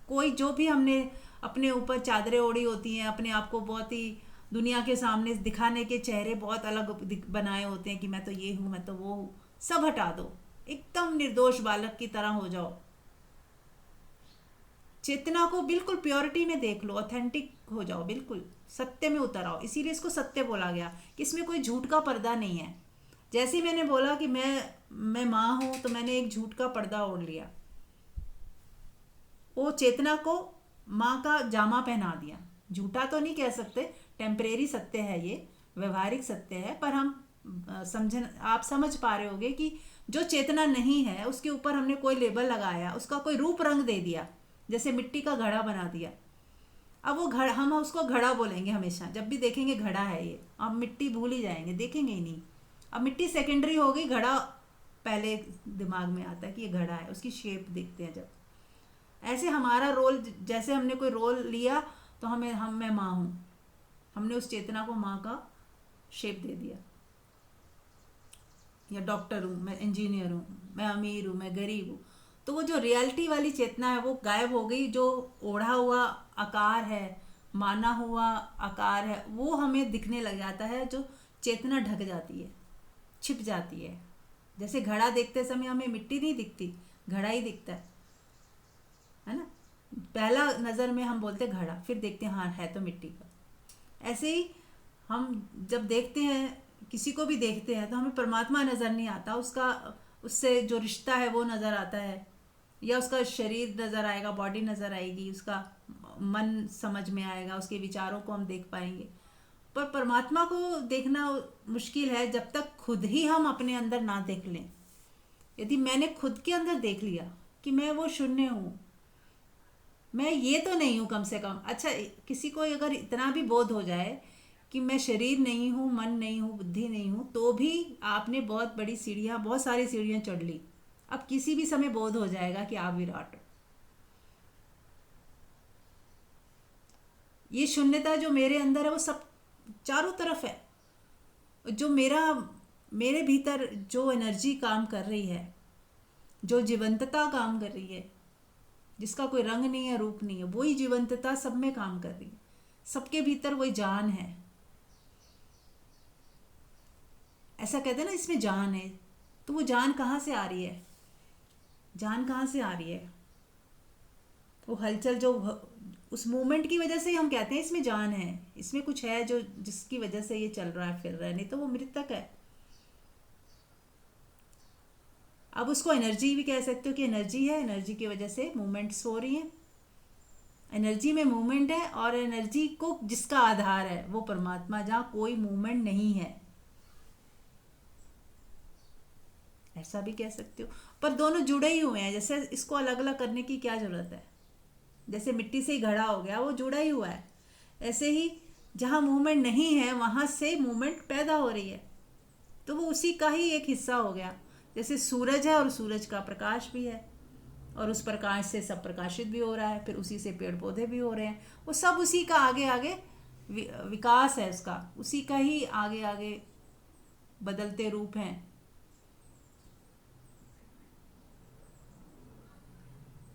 कोई जो भी हमने अपने ऊपर चादरें ओढ़ी होती हैं, अपने आप को बहुत ही दुनिया के सामने दिखाने के चेहरे बहुत अलग बनाए होते हैं कि मैं तो ये हूँ, मैं तो वो हूँ, सब हटा दो, एकदम निर्दोष बालक की तरह हो जाओ। चेतना को बिल्कुल प्योरिटी में देख लो, ऑथेंटिक हो जाओ, बिल्कुल सत्य में उतर आओ। इसीलिए इसको सत्य बोला गया कि इसमें कोई झूठ का पर्दा नहीं है। जैसे ही मैंने बोला कि मैं माँ हूँ, तो मैंने एक झूठ का पर्दा ओढ़ लिया, वो चेतना को माँ का जामा पहना दिया। झूठा तो नहीं कह सकते, टेम्परेरी सत्य है ये, व्यवहारिक सत्य है, पर हम आप समझ पा रहे होगे कि जो चेतना नहीं है उसके ऊपर हमने कोई लेबल लगाया, उसका कोई रूप रंग दे दिया, जैसे मिट्टी का घड़ा बना दिया। अब वो घड़ा, हम उसको घड़ा बोलेंगे हमेशा, जब भी देखेंगे घड़ा है ये, अब मिट्टी भूल ही जाएंगे, देखेंगे ही नहीं। अब मिट्टी सेकेंडरी हो गई, घड़ा पहले दिमाग में आता है कि ये घड़ा है, उसकी शेप देखते हैं जब। ऐसे हमारा रोल, जैसे हमने कोई रोल लिया तो मैं माँ हूँ, हमने उस चेतना को माँ का शेप दे दिया। या डॉक्टर हूँ, मैं इंजीनियर हूँ, मैं अमीर हूँ, मैं गरीब हूँ, तो वो जो रियलिटी वाली चेतना है वो गायब हो गई। जो ओढ़ा हुआ आकार है, माना हुआ आकार है, वो हमें दिखने लग जाता है। जो चेतना ढक जाती है, छिप जाती है। जैसे घड़ा देखते समय हमें मिट्टी नहीं दिखती, घड़ा ही दिखता है ना। पहला नज़र में हम बोलते घड़ा, फिर देखते हैं हाँ है तो मिट्टी का। ऐसे ही हम जब देखते हैं, किसी को भी देखते हैं, तो हमें परमात्मा नज़र नहीं आता, उसका उससे जो रिश्ता है वो नज़र आता है, या उसका शरीर नज़र आएगा, बॉडी नज़र आएगी, उसका मन समझ में आएगा, उसके विचारों को हम देख पाएंगे। पर परमात्मा को देखना मुश्किल है जब तक खुद ही हम अपने अंदर ना देख लें। यदि मैंने खुद के अंदर देख लिया कि मैं वो शून्य हूँ, मैं ये तो नहीं हूँ कम से कम। अच्छा, किसी को अगर इतना भी बोध हो जाए कि मैं शरीर नहीं हूँ, मन नहीं हूँ, बुद्धि नहीं हूँ, तो भी आपने बहुत बड़ी सीढ़ियाँ, बहुत सारी सीढ़ियाँ चढ़ ली। अब किसी भी समय बोध हो जाएगा कि आप विराट हो। ये शून्यता जो मेरे अंदर है वो सब चारों तरफ है। जो मेरे भीतर जो एनर्जी काम कर रही है, जो जीवंतता काम कर रही है, जिसका कोई रंग नहीं है, रूप नहीं है, वही जीवंतता सब में काम कर रही है। सबके भीतर वही जान है। ऐसा कहते हैं ना, इसमें जान है, तो वो जान कहाँ से आ रही है? जान कहाँ से आ रही है? वो हलचल, जो उस मूवमेंट की वजह से ही हम कहते हैं इसमें जान है, इसमें कुछ है जो जिसकी वजह से ये चल रहा है, फिर रहा है, नहीं तो वो मृतक है। अब उसको एनर्जी भी कह सकते हो कि एनर्जी है, एनर्जी की वजह से मूवमेंट्स हो रही हैं। एनर्जी में मूवमेंट है, और एनर्जी को जिसका आधार है वो परमात्मा, जहाँ कोई मूवमेंट नहीं है, ऐसा भी कह सकते हो। पर दोनों जुड़े ही हुए हैं, जैसे इसको अलग अलग करने की क्या जरूरत है? जैसे मिट्टी से ही घड़ा हो गया, वो जुड़ा ही हुआ है। ऐसे ही जहाँ मूवमेंट नहीं है वहाँ से मूवमेंट पैदा हो रही है, तो वो उसी का ही एक हिस्सा हो गया। जैसे सूरज है, और सूरज का प्रकाश भी है, और उस प्रकाश से सब प्रकाशित भी हो रहा है, फिर उसी से पेड़ पौधे भी हो रहे हैं। वो सब उसी का आगे आगे विकास है, उसका उसी का ही आगे आगे बदलते रूप हैं।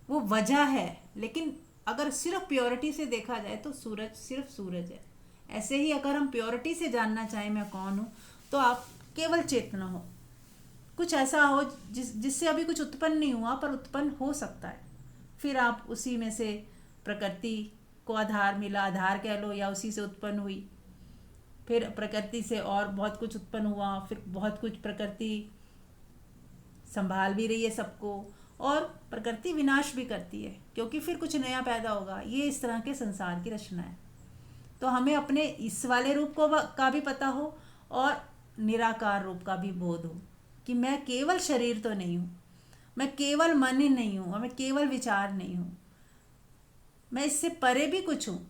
वो वजह है। लेकिन अगर सिर्फ प्योरिटी से देखा जाए तो सूरज सिर्फ सूरज है। ऐसे ही अगर हम प्योरिटी से जानना चाहें मैं कौन हूँ, तो आप केवल चेतना हो, कुछ ऐसा हो जिससे अभी कुछ उत्पन्न नहीं हुआ पर उत्पन्न हो सकता है। फिर आप उसी में से प्रकृति को आधार मिला, आधार कह लो, या उसी से उत्पन्न हुई। फिर प्रकृति से और बहुत कुछ उत्पन्न हुआ, फिर बहुत कुछ प्रकृति संभाल भी रही है सबको, और प्रकृति विनाश भी करती है क्योंकि फिर कुछ नया पैदा होगा। ये इस तरह के संसार की रचना है। तो हमें अपने इस वाले रूप का भी पता हो और निराकार रूप का भी बोध हो कि मैं केवल शरीर तो नहीं हूँ, मैं केवल मन ही नहीं हूँ, और मैं केवल विचार नहीं हूँ, मैं इससे परे भी कुछ हूँ।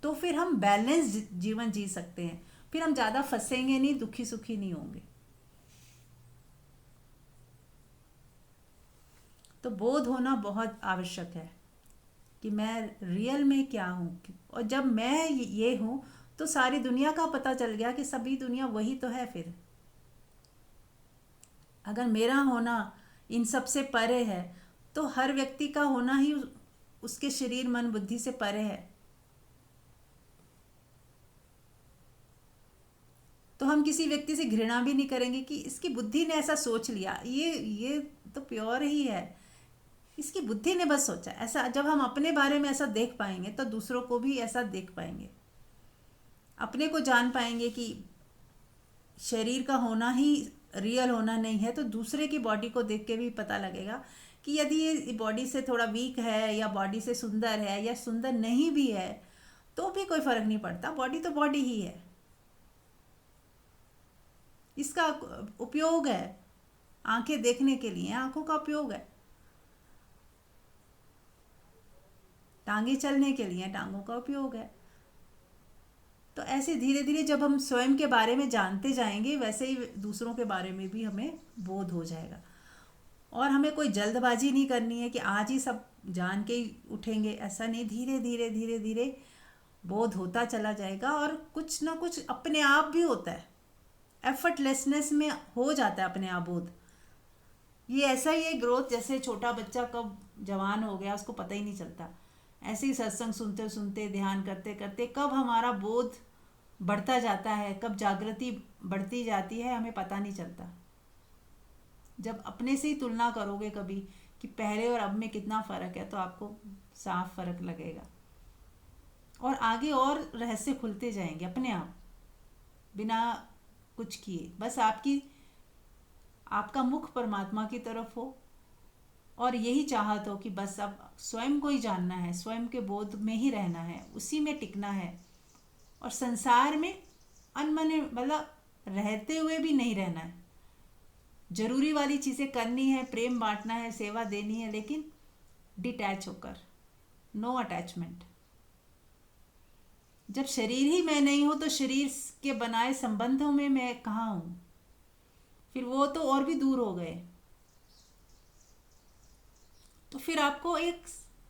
तो फिर हम बैलेंस जीवन जी सकते हैं, फिर हम ज़्यादा फंसेंगे नहीं, दुखी सुखी नहीं होंगे। तो बोध होना बहुत आवश्यक है कि मैं रियल में क्या हूँ, और जब मैं ये हूँ तो सारी दुनिया का पता चल गया कि सभी दुनिया वही तो है। फिर अगर मेरा होना इन सब से परे है तो हर व्यक्ति का होना ही उसके शरीर मन बुद्धि से परे है। तो हम किसी व्यक्ति से घृणा भी नहीं करेंगे कि इसकी बुद्धि ने ऐसा सोच लिया, ये तो प्योर ही है, इसकी बुद्धि ने बस सोचा ऐसा। जब हम अपने बारे में ऐसा देख पाएंगे तो दूसरों को भी ऐसा देख पाएंगे, अपने को जान पाएंगे कि शरीर का होना ही रियल होना नहीं है। तो दूसरे की बॉडी को देख के भी पता लगेगा कि यदि ये बॉडी से थोड़ा वीक है या बॉडी से सुंदर है या सुंदर नहीं भी है तो भी कोई फर्क नहीं पड़ता, बॉडी तो बॉडी ही है। इसका उपयोग है, आंखें देखने के लिए आंखों का उपयोग है, टांगे चलने के लिए टांगों का उपयोग है। तो ऐसे धीरे धीरे जब हम स्वयं के बारे में जानते जाएंगे वैसे ही दूसरों के बारे में भी हमें बोध हो जाएगा। और हमें कोई जल्दबाजी नहीं करनी है कि आज ही सब जान के ही उठेंगे, ऐसा नहीं। धीरे धीरे धीरे धीरे बोध होता चला जाएगा और कुछ ना कुछ अपने आप भी होता है, एफर्टलेसनेस में हो जाता है अपने आप बोध। ये ऐसा ही है ग्रोथ, जैसे छोटा बच्चा कब जवान हो गया उसको पता ही नहीं चलता, ऐसे ही सत्संग सुनते सुनते ध्यान करते करते कब हमारा बोध बढ़ता जाता है, कब जागृति बढ़ती जाती है हमें पता नहीं चलता। जब अपने से ही तुलना करोगे कभी कि पहले और अब में कितना फ़र्क है तो आपको साफ फ़र्क लगेगा, और आगे और रहस्य खुलते जाएंगे अपने आप बिना कुछ किए। बस आपका मुख परमात्मा की तरफ हो और यही चाहत हो कि बस अब स्वयं को ही जानना है, स्वयं के बोध में ही रहना है, उसी में टिकना है, और संसार में अनमने मतलब रहते हुए भी नहीं रहना है। जरूरी वाली चीज़ें करनी है, प्रेम बांटना है, सेवा देनी है, लेकिन डिटैच होकर, नो अटैचमेंट। जब शरीर ही मैं नहीं हूँ तो शरीर के बनाए संबंधों में मैं कहाँ हूँ, फिर वो तो और भी दूर हो गए। तो फिर आपको एक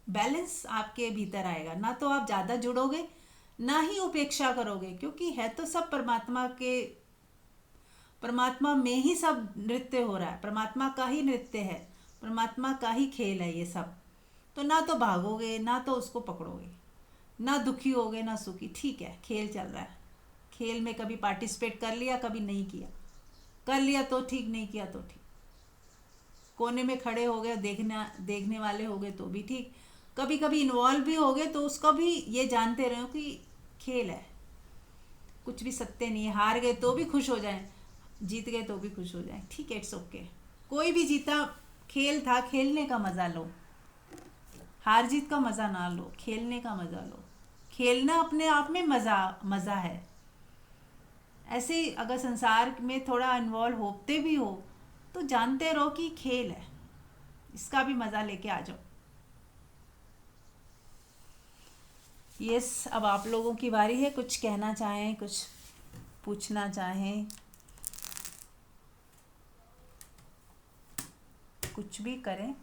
बैलेंस आपके भीतर आएगा, ना तो आप ज़्यादा जुड़ोगे ना ही उपेक्षा करोगे, क्योंकि है तो सब परमात्मा में ही सब नृत्य हो रहा है, परमात्मा का ही नृत्य है, परमात्मा का ही खेल है ये सब। तो ना तो भागोगे ना तो उसको पकड़ोगे, ना दुखी होगे ना सुखी। ठीक है, खेल चल रहा है, खेल में कभी पार्टिसिपेट कर लिया कभी नहीं किया, कर लिया तो ठीक, नहीं किया तो ठीक, कोने में खड़े हो गए देखने वाले हो गए तो भी ठीक, कभी कभी इन्वॉल्व भी हो गए तो उसका भी ये जानते रहो कि खेल है, कुछ भी सत्य नहीं है। हार गए तो भी खुश हो जाएं, जीत गए तो भी खुश हो जाएं, ठीक है, इट्स ओके। कोई भी जीता, खेल था, खेलने का मज़ा लो, हार जीत का मज़ा ना लो, खेलने का मज़ा लो। खेलना अपने आप में मज़ा है। ऐसे ही अगर संसार में थोड़ा इन्वॉल्व होते भी हो तो जानते रहो कि खेल है, इसका भी मज़ा लेके आ जाओ। यस, अब आप लोगों की बारी है, कुछ कहना चाहें, कुछ पूछना चाहें, कुछ भी कहें।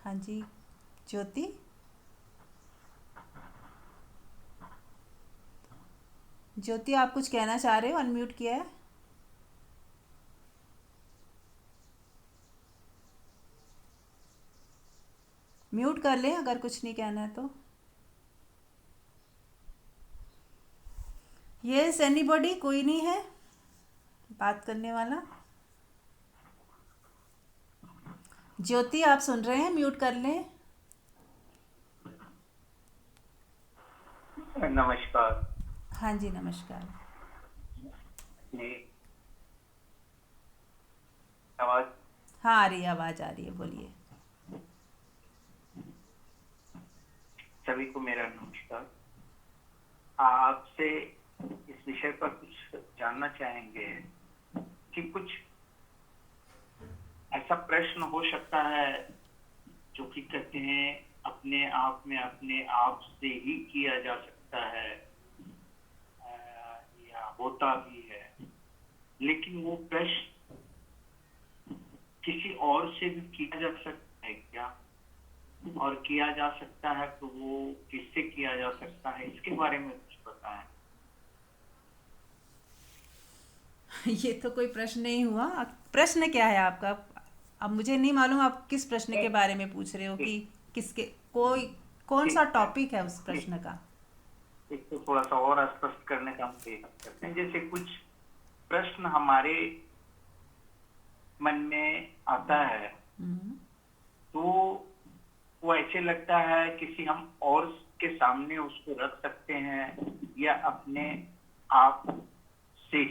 हाँ जी, ज्योति। ज्योति, आप कुछ कहना चाह रहे हो? अनम्यूट किया है। म्यूट कर लें अगर कुछ नहीं कहना है तो। यस एनीबॉडी, कोई नहीं है बात करने वाला? ज्योति आप सुन रहे हैं? म्यूट कर लें। नमस्कार हाँ जी नमस्कार। जी। आवाज हाँ आ रही है, आवाज़ आ रही है, बोलिए। सभी को मेरा नमस्कार। आपसे इस विषय पर कुछ जानना चाहेंगे कि कुछ ऐसा प्रश्न हो सकता है जो कि कहते हैं अपने आप में अपने आप से ही किया जा सकता है या होता भी है, लेकिन वो प्रश्न किसी और से भी किया जा सकता है क्या, और किया जा सकता है तो वो किससे किया जा सकता है, इसके बारे में कुछ बताएं। ये तो कोई प्रश्न नहीं हुआ। प्रश्न क्या है आपका? अब मुझे नहीं मालूम आप किस प्रश्न के बारे में पूछ रहे हो, कि किसके कोई कौन सा टॉपिक है उस प्रश्न का? एक तो थोड़ा सा और स्पष्ट करने का हम प्रयास करते हैं। जैसे कुछ प्रश्न हमारे मन में आता है तो वो ऐसे लगता है किसी हम और के सामने उसको रख सकते हैं या अपने आप से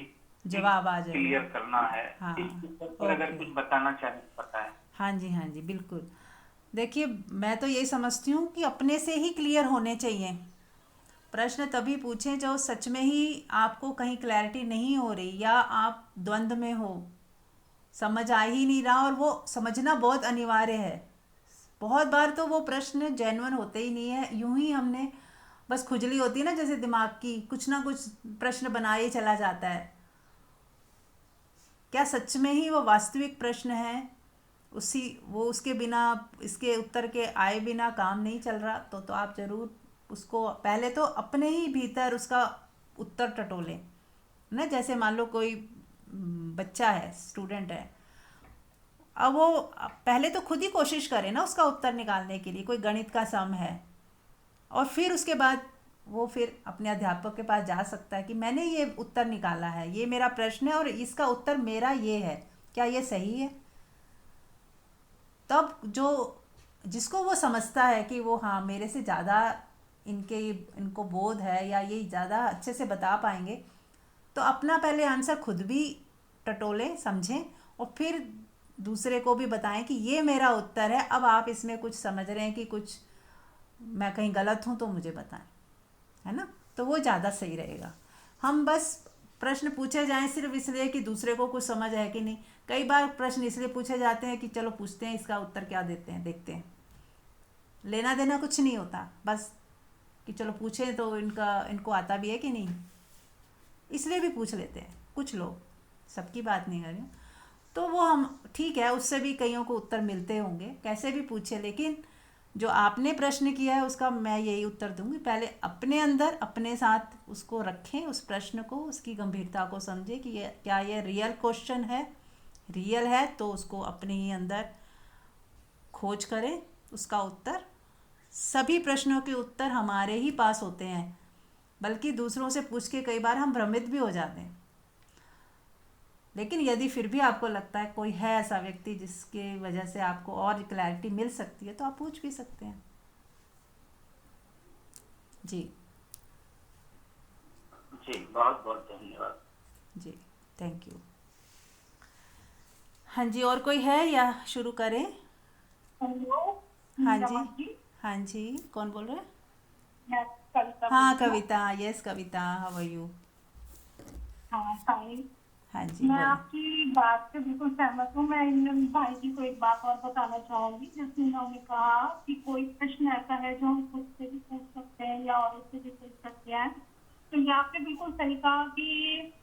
जवाब आ क्लियर जाएगा। करना है। हाँ, इस पर अगर ओके। कुछ बताना चाहें तो बताएं। हाँ जी बिल्कुल। देखिए मैं तो यही समझती हूँ कि अपने से ही क्लियर होने चाहिए। प्रश्न तभी पूछें जो सच में ही आपको कहीं क्लैरिटी नहीं हो रही या आप द्वंद्व में हो, समझ आ ही नहीं रहा, और वो समझना बहुत अनिवार्य है। बहुत बार तो वो प्रश्न जेन्युइन होते ही नहीं है, यूं ही हमने बस खुजली होती है ना, जैसे दिमाग की, कुछ ना कुछ प्रश्न बनाए चला जाता है। क्या सच में ही वो वास्तविक प्रश्न है? वो उसके बिना, इसके उत्तर के आए बिना काम नहीं चल रहा, तो आप ज़रूर उसको पहले तो अपने ही भीतर उसका उत्तर टटोलें ना। जैसे मान लो कोई बच्चा है, स्टूडेंट है, अब वो पहले तो खुद ही कोशिश करे ना उसका उत्तर निकालने के लिए, कोई गणित का सम है, और फिर उसके बाद वो फिर अपने अध्यापक के पास जा सकता है कि मैंने ये उत्तर निकाला है, ये मेरा प्रश्न है और इसका उत्तर मेरा ये है, क्या ये सही है? तब जो जिसको वो समझता है कि वो हाँ मेरे से ज़्यादा इनको बोध है या ये ज़्यादा अच्छे से बता पाएंगे, तो अपना पहले आंसर खुद भी टटोलें, समझें, और फिर दूसरे को भी बताएं कि ये मेरा उत्तर है। अब आप इसमें कुछ समझ रहे हैं कि कुछ मैं कहीं गलत हूँ तो मुझे बताएं, है ना? तो वो ज़्यादा सही रहेगा। हम बस प्रश्न पूछे जाएं सिर्फ इसलिए कि दूसरे को कुछ समझ है कि नहीं। कई बार प्रश्न इसलिए पूछे जाते हैं कि चलो पूछते हैं इसका उत्तर क्या देते हैं, देखते हैं, लेना देना कुछ नहीं होता, बस कि चलो पूछें तो इनको आता भी है कि नहीं, इसलिए भी पूछ लेते हैं कुछ लोग, सबकी बात नहीं कर रही हूँ। तो वो हम ठीक है, उससे भी कईयों को उत्तर मिलते होंगे, कैसे भी पूछे, लेकिन जो आपने प्रश्न किया है उसका मैं यही उत्तर दूंगी। पहले अपने अंदर अपने साथ उसको रखें, उस प्रश्न को, उसकी गंभीरता को समझें कि ये क्या ये रियल क्वेश्चन है, रियल है तो उसको अपने ही अंदर खोज करें उसका उत्तर। सभी प्रश्नों के उत्तर हमारे ही पास होते हैं, बल्कि दूसरों से पूछ के कई बार हम भ्रमित भी हो जाते हैं। लेकिन यदि फिर भी आपको लगता है कोई है ऐसा व्यक्ति जिसके वजह से आपको और क्लैरिटी मिल सकती है, तो आप पूछ भी सकते हैं। जी जी, बहुत बहुत धन्यवाद। जी, थैंक यू। हाँ जी, और कोई है या शुरू करें? हेलो हाँ रमा जी, जी, हाँ जी, कौन बोल रहे हैं? मैं कविता बोल हाँ रही हूँ। Kavita, yes Kavita, how are you? हाँ साई, हाँ जी मैं बोलें। आपकी बात से बिल्कुल सहमत हूँ। मैं इन भाई जी को एक बात और बताना चाहूंगी, जिसमें उन्होंने कहा कि कोई प्रश्न ऐसा है जो हम खुद से भी पूछ सकते हैं या और से भी पूछ सकते हैं। तो ये आपने बिल्कुल सही कहा कि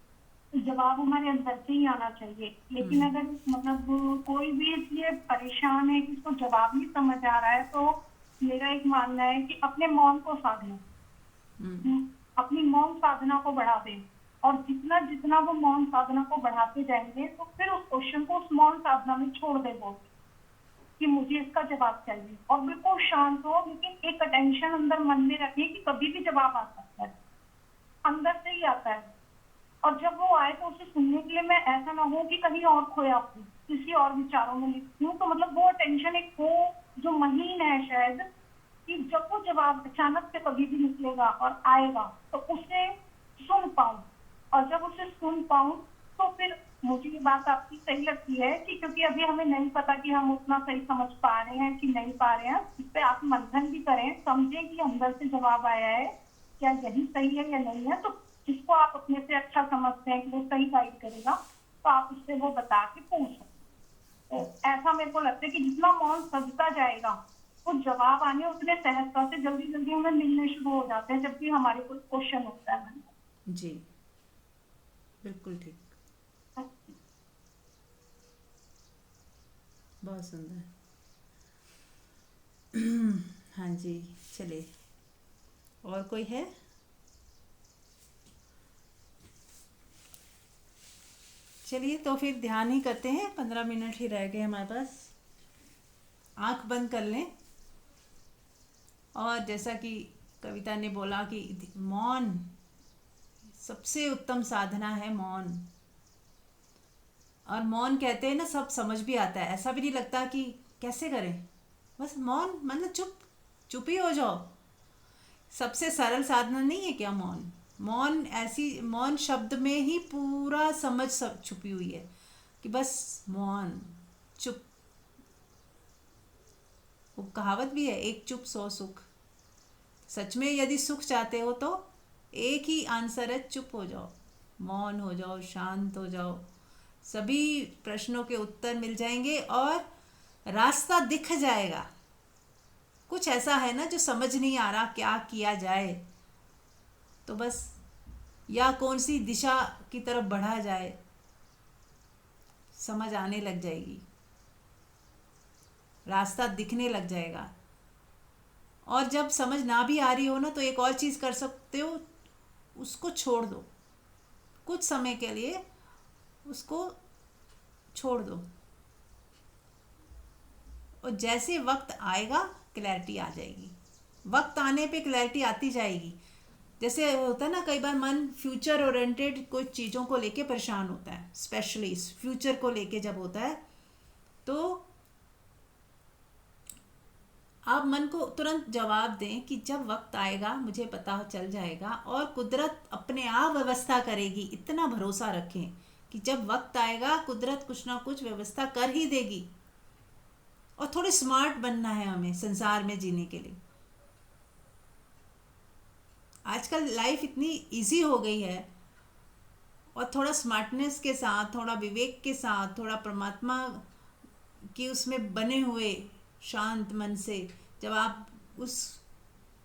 जवाब हमारे अंदर से ही आना चाहिए। लेकिन अगर मतलब कोई भी इसलिए परेशान है कि उसको जवाब नहीं समझ आ रहा है, तो मेरा एक मानना है कि अपने मौन को साध लो, अपनी मौन साधना को बढ़ा दें, और जितना जितना वो मौन साधना को बढ़ाते जाएंगे तो फिर उस क्वेश्चन को उस मौन साधना में छोड़ दे बोल, कि मुझे इसका जवाब चाहिए, और बिल्कुल शांत हो, लेकिन एक अटेंशन अंदर मन में रखें कि कभी भी जवाब आ सकता है, अंदर से ही आता है। और जब वो आए तो उसे सुनने के लिए मैं ऐसा ना हो कि कहीं और खोया हूँ, किसी और विचारों में लिखती हूँ, तो मतलब वो टेंशन एक हो जो महीन है शायद, कि जब वो जवाब अचानक से कभी भी निकलेगा और आएगा तो उसे सुन पाऊं, और जब उसे सुन पाऊं तो फिर मुझे ये बात आपकी सही लगती है कि क्योंकि अभी हमें नहीं पता कि हम उतना सही समझ पा रहे हैं कि नहीं पा रहे हैं, इस पे आप मंथन भी करें, समझें कि अंदर से जवाब आया है, क्या यही सही है या नहीं है। तो जिसको आप अपने से अच्छा समझते हैं कि वो सही गाइड करेगा, तो आप उससे वो बता के पूछ सकते हैं। तो ऐसा मेरे को लगता है कि जितना मौन सजता जाएगा, वो जवाब आने उतने सहजता से जल्दी जल्दी हमें मिलने शुरू हो जाते हैं, जब भी हमारे कोई क्वेश्चन होता है मन जी, बिल्कुल ठीक, में। बहुत सुंदर। हाँ जी, चलिए, और कोई है? चलिए तो फिर ध्यान ही करते हैं, 15 मिनट ही रह गए हमारे पास। आंख बंद कर लें, और जैसा कि कविता ने बोला कि मौन सबसे उत्तम साधना है, मौन। और मौन कहते हैं ना, सब समझ भी आता है, ऐसा भी नहीं लगता कि कैसे करें, बस मौन मतलब चुप, चुप ही हो जाओ। सबसे सरल साधना नहीं है क्या मौन? मौन ऐसी, मौन शब्द में ही पूरा समझ सब छुपी हुई है कि बस मौन, चुप। वो कहावत भी है, एक चुप सौ सुख। सच में यदि सुख चाहते हो तो एक ही आंसर है, चुप हो जाओ, मौन हो जाओ, शांत हो जाओ, सभी प्रश्नों के उत्तर मिल जाएंगे और रास्ता दिख जाएगा। कुछ ऐसा है ना जो समझ नहीं आ रहा क्या किया जाए, तो बस या कौन सी दिशा की तरफ बढ़ा जाए, समझ आने लग जाएगी, रास्ता दिखने लग जाएगा। और जब समझ ना भी आ रही हो ना, तो एक और चीज़ कर सकते हो, उसको छोड़ दो, कुछ समय के लिए उसको छोड़ दो, और जैसे वक्त आएगा क्लैरिटी आ जाएगी। वक्त आने पे क्लैरिटी आती जाएगी। जैसे होता है ना, कई बार मन फ्यूचर ओरिएंटेड कुछ चीज़ों को लेके परेशान होता है, स्पेशली फ्यूचर को लेके जब होता है, तो आप मन को तुरंत जवाब दें कि जब वक्त आएगा मुझे पता चल जाएगा, और कुदरत अपने आप व्यवस्था करेगी, इतना भरोसा रखें कि जब वक्त आएगा कुदरत कुछ ना कुछ व्यवस्था कर ही देगी। और थोड़े स्मार्ट बनना है हमें संसार में जीने के लिए। आजकल लाइफ इतनी इजी हो गई है, और थोड़ा स्मार्टनेस के साथ, थोड़ा विवेक के साथ, थोड़ा परमात्मा कि उसमें बने हुए शांत मन से जब आप उस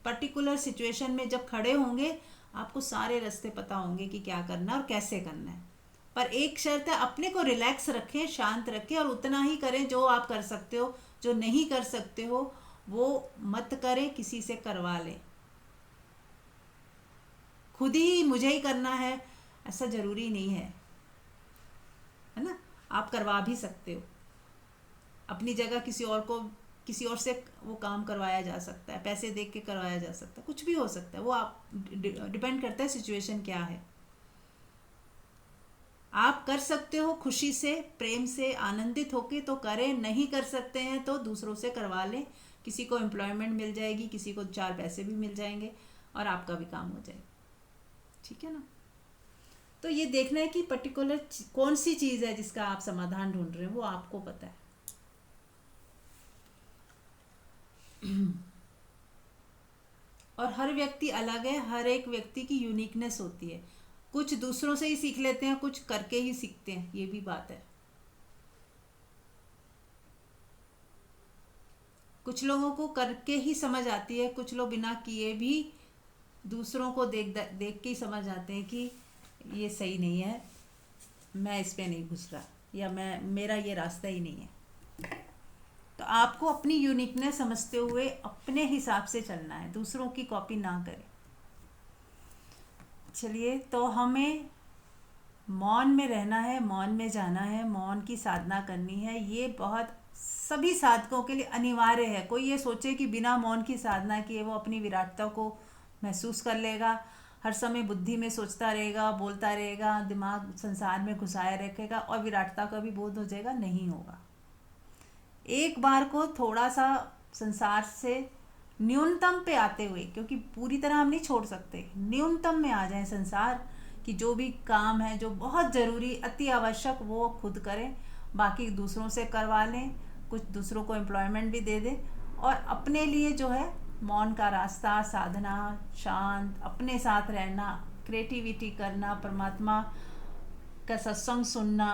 पर्टिकुलर सिचुएशन में जब खड़े होंगे, आपको सारे रास्ते पता होंगे कि क्या करना और कैसे करना है। पर एक शर्त है, अपने को रिलैक्स रखें, शांत रखें, और उतना ही करें जो आप कर सकते हो। जो नहीं कर सकते हो वो मत करें, किसी से करवा लें। खुद ही मुझे ही करना है ऐसा ज़रूरी नहीं है ना? आप करवा भी सकते हो अपनी जगह, किसी और को, किसी और से वो काम करवाया जा सकता है, पैसे दे के करवाया जा सकता है, कुछ भी हो सकता है। वो आप डिपेंड करता है सिचुएशन क्या है। आप कर सकते हो खुशी से, प्रेम से, आनंदित होके तो करें, नहीं कर सकते हैं तो दूसरों से करवा लें। किसी को एम्प्लॉयमेंट मिल जाएगी, किसी को 4 पैसे भी मिल जाएंगे, और आपका भी काम हो जाएगा। ठीक है ना? तो ये देखना है कि पर्टिकुलर कौन सी चीज़ है जिसका आप समाधान ढूंढ रहे हो, वो आपको पता है। और हर व्यक्ति अलग है, हर एक व्यक्ति की यूनिकनेस होती है। कुछ दूसरों से ही सीख लेते हैं, कुछ करके ही सीखते हैं, ये भी बात है। कुछ लोगों को करके ही समझ आती है, कुछ लोग बिना किए भी दूसरों को देख देख के ही समझ आते हैं कि ये सही नहीं है, मैं इस पे नहीं घुस रहा, या मेरा ये रास्ता ही नहीं है। तो आपको अपनी यूनिकनेस समझते हुए अपने हिसाब से चलना है, दूसरों की कॉपी ना करें। चलिए, तो हमें मौन में रहना है, मौन में जाना है, मौन की साधना करनी है। ये बहुत सभी साधकों के लिए अनिवार्य है। कोई ये सोचे कि बिना मौन की साधना किए वो अपनी विराटता को महसूस कर लेगा, हर समय बुद्धि में सोचता रहेगा, बोलता रहेगा, दिमाग संसार में घुसाए रखेगा और विराटता का भी बोध हो जाएगा, नहीं होगा। एक बार को थोड़ा सा संसार से न्यूनतम पे आते हुए, क्योंकि पूरी तरह हम नहीं छोड़ सकते, न्यूनतम में आ जाए संसार कि जो भी काम है जो बहुत ज़रूरी अति आवश्यक वो खुद करें, बाकी दूसरों से करवा लें, कुछ दूसरों को एम्प्लॉयमेंट भी दे दें, और अपने लिए जो है मौन का रास्ता, साधना, शांत, अपने साथ रहना, क्रिएटिविटी करना, परमात्मा का सत्संग सुनना,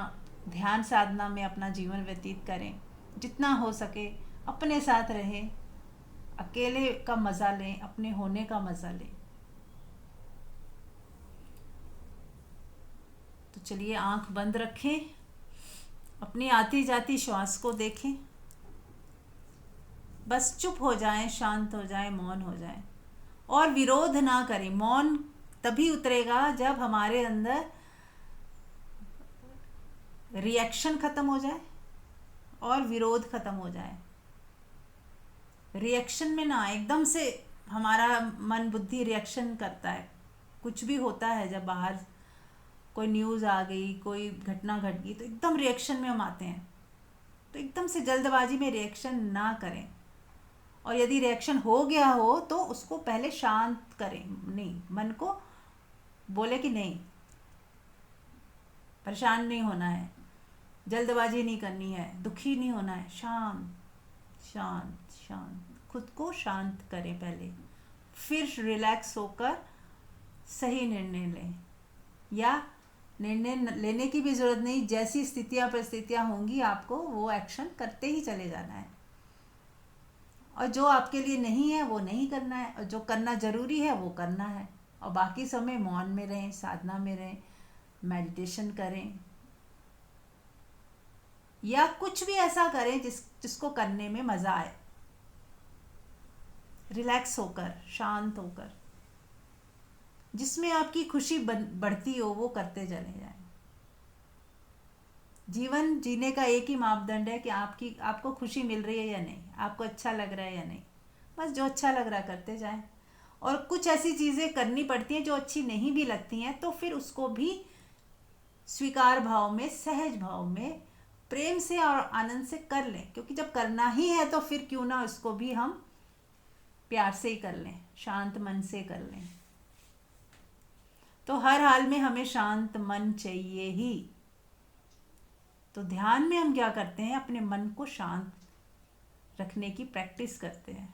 ध्यान साधना में अपना जीवन व्यतीत करें, जितना हो सके अपने साथ रहें, अकेले का मज़ा लें, अपने होने का मज़ा लें। तो चलिए आंख बंद रखें, अपनी आती जाती श्वास को देखें, बस चुप हो जाएं, शांत हो जाएं, मौन हो जाएं और विरोध ना करें। मौन तभी उतरेगा जब हमारे अंदर रिएक्शन खत्म हो जाए और विरोध खत्म हो जाए। रिएक्शन में ना, एकदम से हमारा मन बुद्धि रिएक्शन करता है, कुछ भी होता है, जब बाहर कोई न्यूज़ आ गई, कोई घटना घट गई, तो एकदम रिएक्शन में हम आते हैं। तो एकदम से जल्दबाजी में रिएक्शन ना करें, और यदि रिएक्शन हो गया हो तो उसको पहले शांत करें। नहीं, मन को बोले कि नहीं, परेशान नहीं होना है, जल्दबाजी नहीं करनी है, दुखी नहीं होना है, शांत शांत शांत, खुद को शांत करें पहले, फिर रिलैक्स होकर सही निर्णय लें। या निर्णय लेने की भी ज़रूरत नहीं, जैसी स्थितियाँ परिस्थितियाँ होंगी आपको वो एक्शन करते ही चले जाना है, और जो आपके लिए नहीं है वो नहीं करना है, और जो करना ज़रूरी है वो करना है, और बाकी समय मौन में रहें, साधना में रहें, मेडिटेशन करें, या कुछ भी ऐसा करें जिसको करने में मज़ा आए, रिलैक्स होकर, शांत होकर, जिसमें आपकी खुशी बढ़ती हो वो करते चले जाएं। जीवन जीने का एक ही मापदंड है कि आपको खुशी मिल रही है या नहीं, आपको अच्छा लग रहा है या नहीं, बस जो अच्छा लग रहा है करते जाएं। और कुछ ऐसी चीज़ें करनी पड़ती हैं जो अच्छी नहीं भी लगती हैं, तो फिर उसको भी स्वीकार भाव में, सहज भाव में, प्रेम से और आनंद से कर लें, क्योंकि जब करना ही है तो फिर क्यों ना उसको भी हम प्यार से ही कर लें, शांत मन से कर लें। तो हर हाल में हमें शांत मन चाहिए ही। तो ध्यान में हम क्या करते हैं, अपने मन को शांत रखने की प्रैक्टिस करते हैं।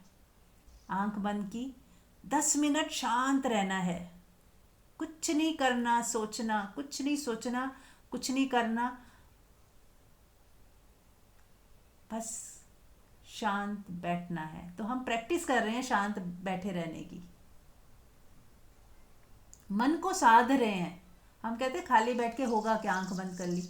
आंख बंद की, 10 मिनट शांत रहना है, कुछ नहीं करना, सोचना कुछ नहीं, सोचना कुछ नहीं करना, बस शांत बैठना है। तो हम प्रैक्टिस कर रहे हैं शांत बैठे रहने की, मन को साध रहे हैं। हम कहते हैं खाली बैठ के होगा क्या, आंख बंद कर ली,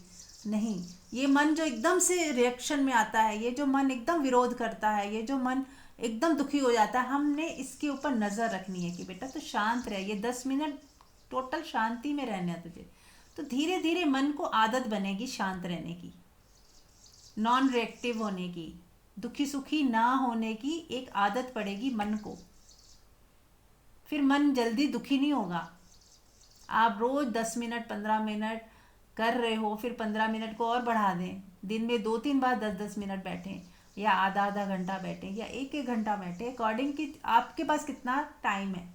नहीं। ये मन जो एकदम से रिएक्शन में आता है, ये जो मन एकदम विरोध करता है, ये जो मन एकदम दुखी हो जाता है, हमने इसके ऊपर नज़र रखनी है कि बेटा तो शांत रहे, ये 10 मिनट टोटल शांति में रहना है तुझे। तो धीरे धीरे मन को आदत बनेगी शांत रहने की, नॉन रिएक्टिव होने की, दुखी सुखी ना होने की एक आदत पड़ेगी मन को। फिर मन जल्दी दुखी नहीं होगा। आप रोज़ 10 मिनट 15 मिनट कर रहे हो, फिर 15 मिनट को और बढ़ा दें, दिन में 2-3 बार 10-10 मिनट बैठें, या आधा आधा घंटा बैठें, या 1-1 घंटा बैठें, अकॉर्डिंग कि आपके पास कितना टाइम है,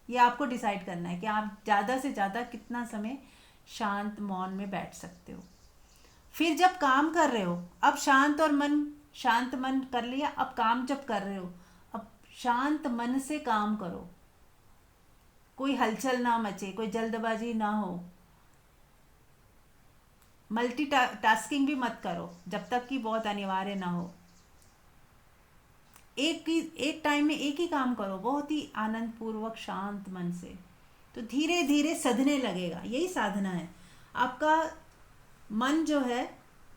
ये आपको डिसाइड करना है कि आप ज़्यादा से ज़्यादा कितना समय शांत मौन में बैठ सकते हो। फिर जब काम कर रहे हो, अब शांत मन कर लिया, अब काम जब कर रहे हो, अब शांत मन से काम करो, कोई हलचल ना मचे, कोई जल्दबाजी ना हो, टास्किंग भी मत करो जब तक कि बहुत अनिवार्य ना हो। एक टाइम में एक ही काम करो, बहुत ही आनंद पूर्वक शांत मन से। तो धीरे धीरे सधने लगेगा, यही साधना है। आपका मन जो है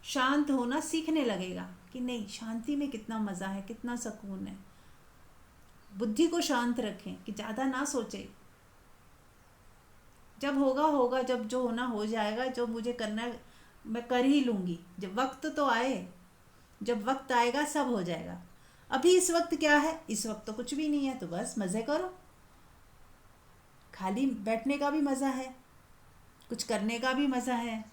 शांत होना सीखने लगेगा कि नहीं, शांति में कितना मज़ा है, कितना सुकून है। बुद्धि को शांत रखें कि ज़्यादा ना सोचे, जब होगा जब जो होना हो जाएगा, जो मुझे करना है मैं कर ही लूँगी, जब वक्त तो आए जब वक्त आएगा सब हो जाएगा। अभी इस वक्त क्या है? इस वक्त तो कुछ भी नहीं है, तो बस मज़े करो। खाली बैठने का भी मज़ा है, कुछ करने का भी मज़ा है।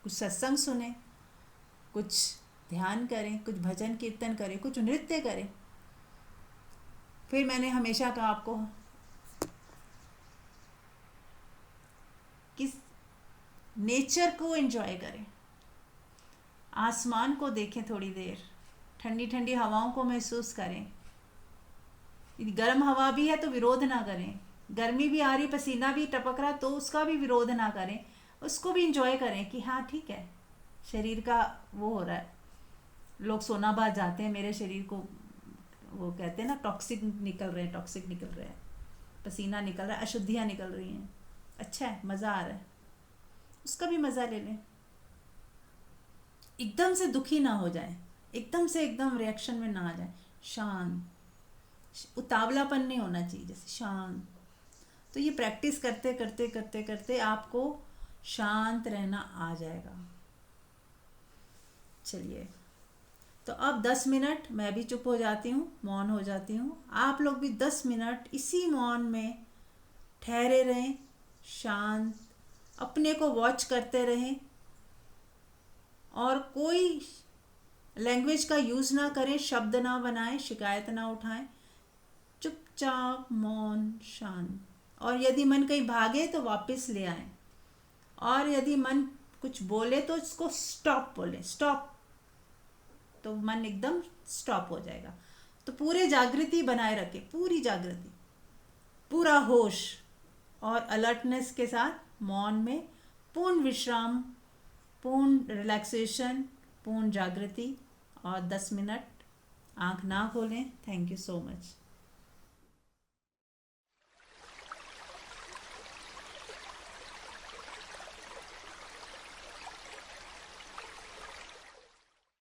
कुछ सत्संग सुने, कुछ ध्यान करें, कुछ भजन कीर्तन करें, कुछ नृत्य करें। फिर मैंने हमेशा कहा आपको कि नेचर को एंजॉय करें, आसमान को देखें थोड़ी देर, ठंडी ठंडी हवाओं को महसूस करें। यदि गर्म हवा भी है तो विरोध ना करें, गर्मी भी आ रही, पसीना भी टपक रहा, तो उसका भी विरोध ना करें, उसको भी इंजॉय करें कि हाँ ठीक है, शरीर का वो हो रहा है। लोग सोनाबाद जाते हैं, मेरे शरीर को वो कहते हैं ना टॉक्सिक निकल रहे हैं, पसीना निकल रहा है, अशुद्धियाँ निकल रही हैं, अच्छा है, मज़ा आ रहा है, उसका भी मज़ा ले लें। एकदम से दुखी ना हो जाए, एकदम रिएक्शन में ना आ जाए, शांत, उतावलापन नहीं होना चाहिए, जैसे शांत। तो ये प्रैक्टिस करते करते करते करते आपको शांत रहना आ जाएगा। चलिए, तो अब 10 मिनट मैं भी चुप हो जाती हूँ, मौन हो जाती हूँ। आप लोग भी 10 मिनट इसी मौन में ठहरे रहें, शांत, अपने को वॉच करते रहें और कोई लैंग्वेज का यूज़ ना करें, शब्द ना बनाएं, शिकायत ना उठाएं, चुपचाप मौन शांत। और यदि मन कहीं भागे तो वापस ले आएं, और यदि मन कुछ बोले तो इसको स्टॉप बोलें, स्टॉप, तो मन एकदम स्टॉप हो जाएगा। तो पूरे जागृति बनाए रखें, पूरी जागृति, पूरा होश और अलर्टनेस के साथ मौन में पूर्ण विश्राम, पूर्ण रिलैक्सेशन, पूर्ण जागृति, और 10 मिनट आँख ना खोलें। Thank you so much.